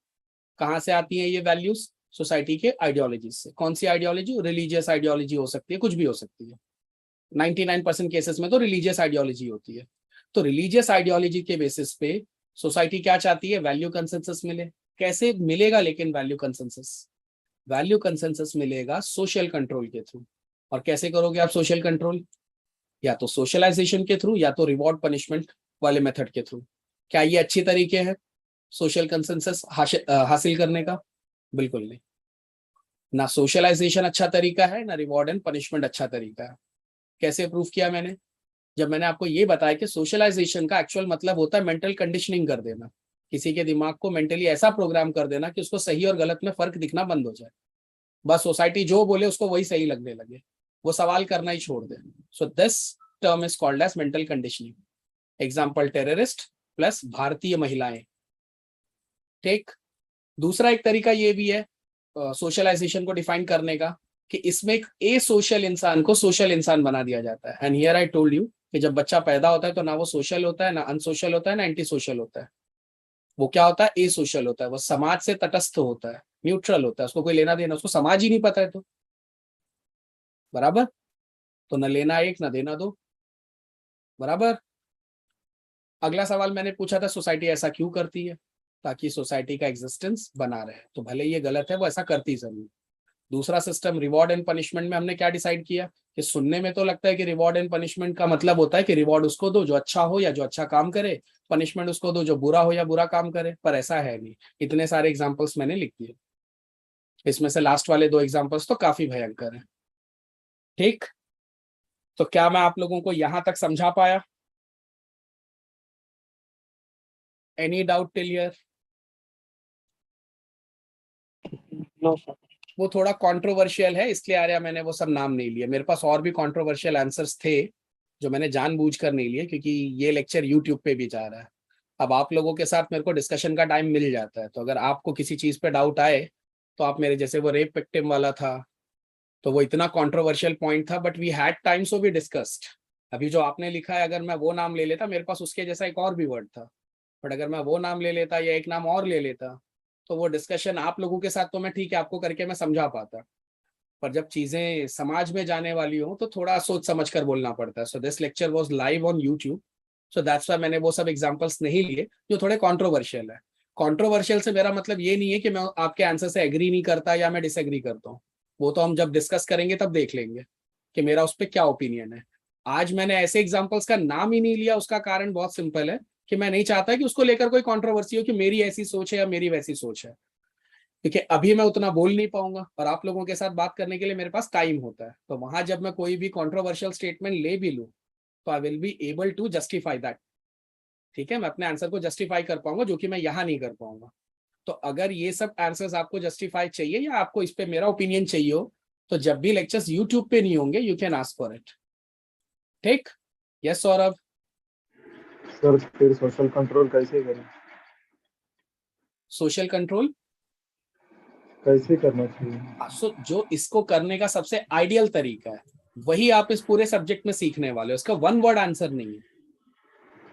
कहाँ से आती हैं ये वैल्यूज? सोसाइटी के आइडियोलॉजीज से। कौन सी आइडियोलॉजी? रिलीजियस आइडियोलॉजी हो सकती है, कुछ भी हो सकती है। 99% केसेस में तो रिलीजियस आइडियोलॉजी होती है। तो रिलीजियस आइडियोलॉजी के बेसिस पे सोसाइटी क्या चाहती है? वैल्यू कंसेंसस मिले। कैसे मिलेगा लेकिन वैल्यू कंसेंसस? वैल्यू कंसेंसस मिलेगा सोशल कंट्रोल के थ्रू। और कैसे करोगे आप सोशल कंट्रोल? या तो सोशलाइजेशन के थ्रू या तो रिवॉर्ड पनिशमेंट वाले मेथड के थ्रू। क्या ये अच्छी तरीके हैं सोशल कंसेंसस हासिल करने का? बिल्कुल नहीं। ना सोशलाइजेशन अच्छा तरीका है, ना रिवॉर्ड एंड पनिशमेंट अच्छा तरीका है। कैसे प्रूफ किया मैंने? जब मैंने आपको ये बताया कि सोशलाइजेशन का एक्चुअल मतलब होता है मेंटल कंडीशनिंग कर देना, किसी के दिमाग को मेंटली ऐसा प्रोग्राम कर देना कि उसको सही और गलत में फर्क दिखना बंद हो जाए। बस सोसाइटी जो बोले उसको वही सही लगने लगे, वो सवाल करना ही छोड़ दे। So this term is called as mental conditioning. Example terrorist plus भारतीय महिलाएं। ठीक। दूसरा एक तरीका ये भी है सोशलाइजेशन को डिफाइन करने का कि इसमें एक ए सोशल इंसान को सोशल इंसान बना दिया जाता है। And here I told you कि जब बच्चा पैदा होता है तो ना वो सोशल होता है, ना अनसोशल होता है, ना एंटी सोशल होता है। वो क्या होता है? ए सोशल होता है। वो समाज से तटस्थ होता है, न्यूट्रल होता है, उसको कोई लेना देना, उसको समाज ही नहीं पता है तो बराबर, तो न लेना एक न देना दो, बराबर। अगला सवाल मैंने पूछा था सोसाइटी ऐसा क्यों करती है, ताकि सोसाइटी का एग्जिस्टेंस बना रहे, तो भले ये गलत है, वो ऐसा करती जरूर। दूसरा सिस्टम रिवॉर्ड एंड पनिशमेंट में हमने क्या डिसाइड किया कि सुनने में तो लगता है कि रिवॉर्ड एंड पनिशमेंट का मतलब होता है कि रिवॉर्ड उसको दो जो अच्छा हो या जो अच्छा काम करे, पनिशमेंट उसको दो जो बुरा हो या बुरा काम करे, पर ऐसा है नहीं। इतने सारे एग्जांपल्स मैंने लिख दिए, इसमें से लास्ट वाले 2 एग्जांपल्स तो काफी भयंकर हैं। ठीक, तो क्या मैं आप लोगों को यहां तक समझा पाया? Any doubt till here?
No sir.
वो थोड़ा कंट्रोवर्शियल है, इसलिए आर्या मैंने वो सब नाम नहीं लिए। मेरे पास और भी कंट्रोवर्शियल आंसर्स थे जो मैंने जानबूझकर नहीं लिए, क्योंकि ये लेक्चर यूट्यूब पे भी जा रहा है। अब आप लोगों के साथ मेरे को डिस्कशन का टाइम मिल जाता है, तो अगर आपको किसी चीज पे डाउट आए तो आप मेरे जैसे वो रेप विक्टिम वाला था, तो वो इतना कंट्रोवर्शियल पॉइंट था, but we had time so we discussed. अभी जो आपने लिखा है, अगर मैं वो नाम ले लेता, मेरे पास उसके जैसा एक और भी वर्ड था, बट अगर मैं वो नाम ले लेता या एक नाम और ले लेता, तो वो डिस्कशन आप लोगों के साथ तो मैं ठीक है आपको करके मैं समझा पाता, पर जब चीजें समाज में जाने वाली हो तो थोड़ा सोच समझ कर बोलना पड़ता है। So this lecture was live on YouTube, so that's why मैंने वो सब एग्जांपल्स नहीं लिए जो थोड़े कंट्रोवर्शियल है। कंट्रोवर्शियल से मेरा मतलब ये नहीं है कि मैं आपके आंसर से एग्री नहीं करता या मैं डिसएग्री करता हूँ, वो तो हम जब डिस्कस करेंगे तब देख लेंगे कि मेरा उस पर क्या ओपिनियन है। आज मैंने ऐसे एग्जाम्पल्स का नाम ही नहीं लिया, उसका कारण बहुत सिंपल है कि मैं नहीं चाहता कि उसको लेकर कोई कंट्रोवर्सी हो कि मेरी ऐसी सोच है या मेरी वैसी सोच है, क्योंकि अभी मैं उतना बोल नहीं पाऊंगा और आप लोगों के साथ बात करने के लिए मेरे पास टाइम होता है। तो वहां जब मैं कोई भी कंट्रोवर्शियल स्टेटमेंट ले भी लूं तो I will be able to justify that. ठीक है, मैं अपने आंसर को जस्टिफाई कर पाऊंगा, जो कि मैं यहाँ नहीं कर पाऊंगा। तो अगर ये सब आंसर्स आपको जस्टिफाई चाहिए या आपको इस पे मेरा ओपिनियन चाहिए हो, तो जब भी लेक्चर्स यूट्यूब पे नहीं होंगे you can ask for it. ठीक, यस सौरभ?
सर फिर सोशल कंट्रोल कैसे करें?
सोशल कंट्रोल
कैसे करना चाहिए?
सो जो इसको करने का सबसे आइडियल तरीका है वही आप इस पूरे सब्जेक्ट में सीखने वाले हो, इसका वन वर्ड आंसर नहीं है।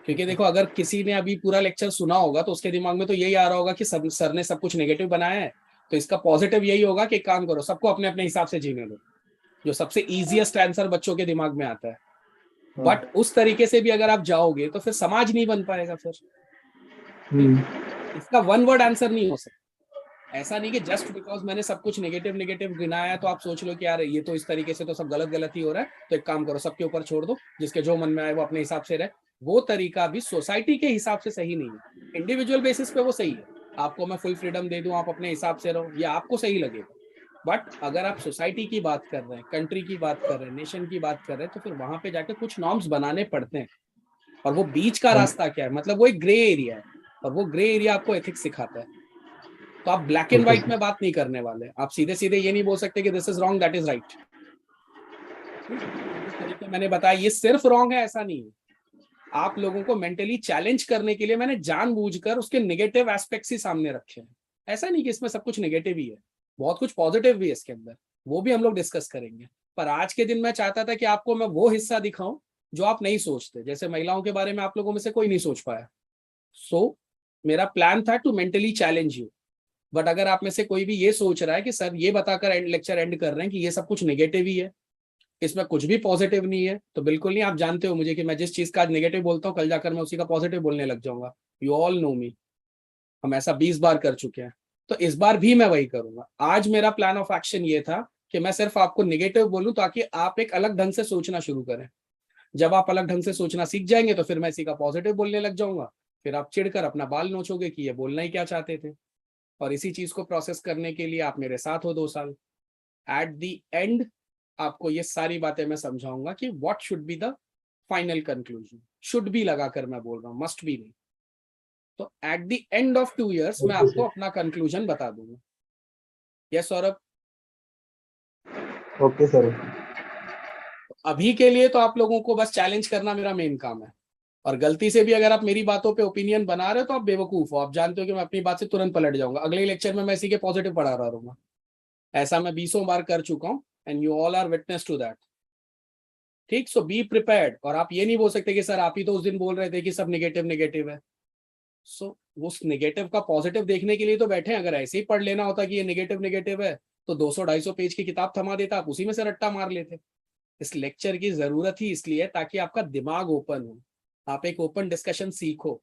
क्योंकि देखो, अगर किसी ने अभी पूरा लेक्चर सुना होगा तो उसके दिमाग में तो यही आ रहा होगा कि सर ने सब कुछ नेगेटिव बनाया है, तो इसका पॉजिटिव यही होगा कि काम करो, सबको अपने अपने हिसाब से जीने दो, जो सबसे इजीएस्ट आंसर बच्चों के दिमाग में आता है। बट उस तरीके से भी अगर आप जाओगे तो फिर समाज नहीं बन पाएगा। फिर इसका वन वर्ड आंसर नहीं हो सकता। ऐसा नहीं कि जस्ट बिकॉज मैंने सब कुछ नेगेटिव नेगेटिव गिनाया तो आप सोच लो कि यार ये तो इस तरीके से तो सब गलत गलत ही हो रहा है, तो एक काम करो सबके ऊपर छोड़ दो, जिसके जो मन में आए वो अपने हिसाब से रहे। वो तरीका भी सोसाइटी के हिसाब से सही नहीं है। इंडिविजुअल बेसिस पे वो सही है, आपको मैं फुल फ्रीडम दे दूं, आप अपने हिसाब से रहो, ये आपको सही लगेगा। बट अगर आप सोसाइटी की बात कर रहे हैं, कंट्री की बात कर रहे हैं, नेशन की बात कर रहे हैं, तो फिर वहां पे जाके कुछ नॉर्म्स बनाने पड़ते हैं। और वो बीच का रास्ता क्या है, मतलब वो एक ग्रे एरिया है, और वो ग्रे एरिया आपको एथिक्स सिखाता है। तो आप ब्लैक एंड व्हाइट में बात नहीं करने वाले, आप सीधे सीधे ये नहीं बोल सकते कि this is wrong that is right. तरीके मैंने बताया ये सिर्फ रॉन्ग है ऐसा नहीं है, आप लोगों को मेंटली चैलेंज करने के लिए मैंने जानबूझकर उसके नेगेटिव एस्पेक्ट्स ही सामने रखे हैं। ऐसा नहीं कि इसमें सब कुछ नेगेटिव ही है, बहुत कुछ पॉजिटिव भी है इसके अंदर, वो भी हम लोग डिस्कस करेंगे। पर आज के दिन मैं चाहता था कि आपको मैं वो हिस्सा दिखाऊं जो आप नहीं सोचते। जैसे महिलाओं के बारे में आप लोगों में से कोई नहीं सोच पाया, सो मेरा प्लान था to mentally challenge you. But अगर आप में से कोई भी ये सोच रहा है कि सर ये बताकर लेक्चर एंड कर रहे हैं कि ये सब कुछ नेगेटिव ही है, इसमें कुछ भी पॉजिटिव नहीं है, तो बिल्कुल नहीं। आप जानते हो मुझे कि मैं जिस चीज का आज नेगेटिव बोलता हूँ कल जाकर मैं उसी का पॉजिटिव बोलने लग जाऊंगा। यू ऑल नो मी, हम ऐसा 20 बार कर चुके हैं, तो इस बार भी मैं वही करूंगा। आज मेरा प्लान ऑफ एक्शन ये था कि मैं सिर्फ आपको नेगेटिव बोलूं ताकि आप एक अलग ढंग से सोचना शुरू करें। जब आप अलग ढंग से सोचना सीख जाएंगे तो फिर मैं इसी का पॉजिटिव बोलने लग जाऊंगा, फिर आप चिढ़कर अपना बाल नोचोगे कि ये बोलना ही क्या चाहते थे। और इसी चीज को प्रोसेस करने के लिए आप मेरे साथ हो 2 साल। एट द एंड आपको ये सारी बातें मैं समझाऊंगा कि what should be the final conclusion. Should be लगाकर मैं बोल रहा हूँ, मस्ट बी नहीं। तो at the end of 2 years मैं आपको अपना कंक्लूजन बता दूंगा। यस सौरभ?
Okay sir.
अभी के लिए तो आप लोगों को बस चैलेंज करना मेरा मेन काम है, और गलती से भी अगर आप मेरी बातों पे ओपिनियन बना रहे हो तो आप बेवकूफ हो। आप जानते हो कि मैं अपनी बात से तुरंत पलट जाऊंगा, अगले लेक्चर में मैं इसी के पॉजिटिव पढ़ा रहा रहूंगा। ऐसा मैं 20 बार कर चुका हूँ and you all are witness to that. ठीक, सो बी प्रिपेयर्ड। और आप ये नहीं बोल सकते कि सर आप ही तो उस दिन बोल रहे थे कि सब नेगेटिव नेगेटिव है। सो उस नेगेटिव का पॉजिटिव देखने के लिए तो बैठे हैं। अगर ऐसे ही पढ़ लेना होता कि ये नेगेटिव है तो 200-250 पेज की किताब थमा देता, आप उसी में से रट्टा मार लेते। इस लेक्चर की जरूरत ही इसलिए ताकि आपका दिमाग ओपन हो, आप एक ओपन डिस्कशन सीखो।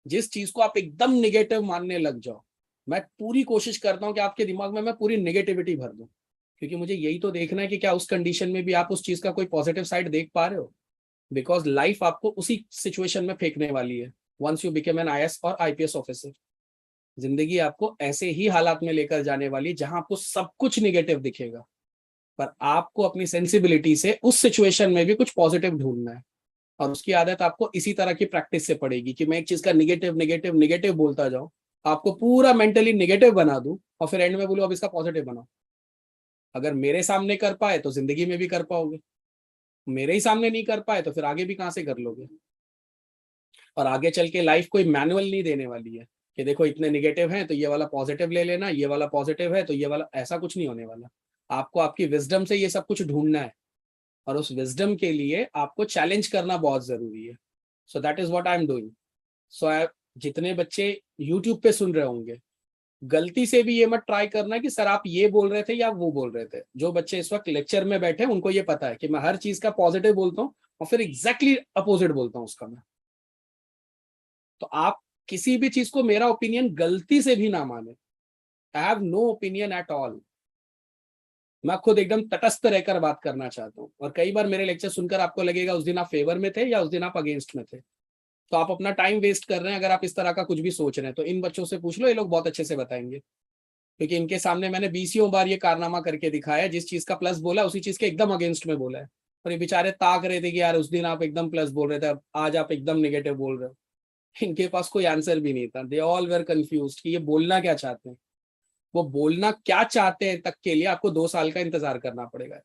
जिस चीज को आप एकदम नेगेटिव मानने लग जाओ, मैं पूरी कोशिश करता हूं कि आपके दिमाग में मैं पूरी नेगेटिविटी भर दूं, क्योंकि मुझे यही तो देखना है कि क्या उस कंडीशन में भी आप उस चीज का कोई पॉजिटिव साइड देख पा रहे हो। बिकॉज लाइफ आपको उसी सिचुएशन में फेंकने वाली है। Once you become an IAS और IPS ऑफिसर, जिंदगी आपको ऐसे ही हालात में लेकर जाने वाली जहां आपको सब कुछ निगेटिव दिखेगा, पर आपको अपनी सेंसिबिलिटी से उस सिचुएशन में भी कुछ पॉजिटिव ढूंढना है। और उसकी आदत आपको इसी तरह की प्रैक्टिस से पड़ेगी कि मैं एक चीज का निगेटिव बोलता जाऊं, आपको पूरा मेंटली निगेटिव बना दूं और फिर एंड में बोलूं अब इसका पॉजिटिव बनाओ। अगर मेरे सामने कर पाए तो जिंदगी में भी कर पाओगे, मेरे ही सामने नहीं कर पाए तो फिर आगे भी कहां से कर लोगे। और आगे चल के लाइफ कोई मैनुअल नहीं देने वाली है कि देखो इतने निगेटिव हैं तो ये वाला पॉजिटिव ले लेना, ये वाला पॉजिटिव है तो ये वाला, ऐसा कुछ नहीं होने वाला। आपको आपकी विजडम से ये सब कुछ ढूंढना है और उस विजडम के लिए आपको चैलेंज करना बहुत जरूरी है। So that is what I am doing. So जितने बच्चे यूट्यूब पे सुन रहे होंगे, गलती से भी ये मत ट्राई करना कि सर आप ये बोल रहे थे या वो बोल रहे थे। जो बच्चे इस वक्त लेक्चर में बैठे उनको ये पता है कि मैं हर चीज का पॉजिटिव बोलता हूँ और फिर एग्जैक्टली अपोजिट बोलता हूँ उसका मैं। तो आप किसी भी चीज को मेरा ओपिनियन गलती से भी ना माने। I have no opinion at all. मैं खुद एकदम तटस्थ रहकर बात करना चाहता हूँ। और कई बार मेरे लेक्चर सुनकर आपको लगेगा उस दिन आप फेवर में थे या उस दिन आप अगेंस्ट में थे, तो आप अपना टाइम वेस्ट कर रहे हैं। अगर आप इस तरह का कुछ भी सोच रहे हैं तो इन बच्चों से पूछ लो, ये लोग बहुत अच्छे से बताएंगे, क्योंकि इनके सामने मैंने 20 बार ये कारनामा करके दिखाया। जिस चीज का प्लस बोला उसी चीज के एकदम अगेंस्ट में बोला है, और ये बेचारे ताक रहे थे कि यार उस दिन आप एकदम प्लस बोल रहे थे, अब आज आप एकदम नेगेटिव बोल रहे हो। इनके पास कोई आंसर भी नहीं था। दे ऑल वेर कंफ्यूज्ड कि ये बोलना क्या चाहते हैं। वो बोलना क्या चाहते हैं तक के लिए आपको 2 साल का इंतजार करना पड़ेगा।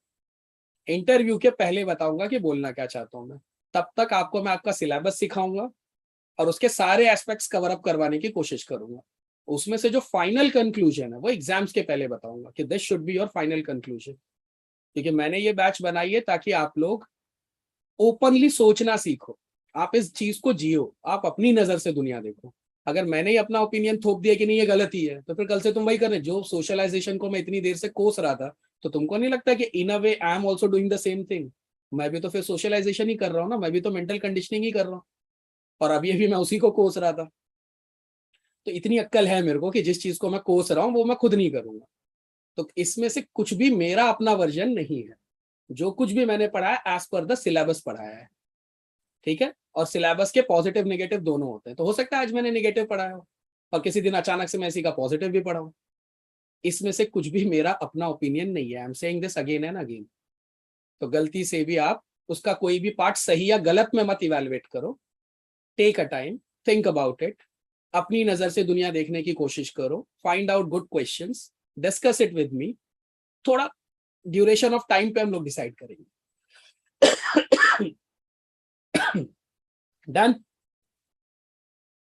इंटरव्यू के पहले बताऊंगा कि बोलना क्या चाहता हूं मैं, तब तक आपको मैं आपका सिलेबस सिखाऊंगा और उसके सारे एस्पेक्ट्स कवर अप करवाने की कोशिश करूंगा। उसमें से जो फाइनल कंक्लूजन है वो एग्जाम्स के पहले बताऊंगा कि this should be your final conclusion. क्योंकि मैंने ये बैच बनाई है ताकि आप लोग ओपनली सोचना सीखो, आप इस चीज को जियो, आप अपनी नजर से दुनिया देखो। अगर मैंने ही अपना ओपिनियन थोप दिया कि नहीं ये गलत ही है, तो फिर कल से तुम वही कर रहे। जो सोशलाइजेशन को मैं इतनी देर से कोस रहा था, तो तुमको नहीं लगता कि in a way I am also doing the same thing? मैं भी तो फिर सोशलाइजेशन ही कर रहा हूँ ना, मैं भी तो मेंटल कंडीशनिंग ही कर रहा हूँ, और अभी मैं उसी को कोस रहा था। तो इतनी अक्ल है मेरे को कि जिस चीज को मैं कोस रहा हूँ वो मैं खुद नहीं करूंगा। तो इसमें से कुछ भी मेरा अपना वर्जन नहीं है। जो कुछ भी मैंने पढ़ा है एज पर द सिलेबस पढ़ाया है, ठीक है। और सिलेबस के पॉजिटिव नेगेटिव दोनों होते हैं। तो हो सकता है आज मैंने नेगेटिव पढ़ाया हो और किसी दिन अचानक से मैं इसी का पॉजिटिव भी पढ़ा हूं। इसमें से कुछ भी मेरा अपना ओपिनियन नहीं है। I am saying this again and again. तो गलती से भी आप उसका कोई भी पार्ट सही या गलत में मत इवेलुएट करो। Take a time, think about it, अपनी नजर से दुनिया देखने की कोशिश करो, find out good questions, discuss it with me. थोड़ा ड्यूरेशन ऑफ टाइम पे हम लोग डिसाइड करेंगे। डन।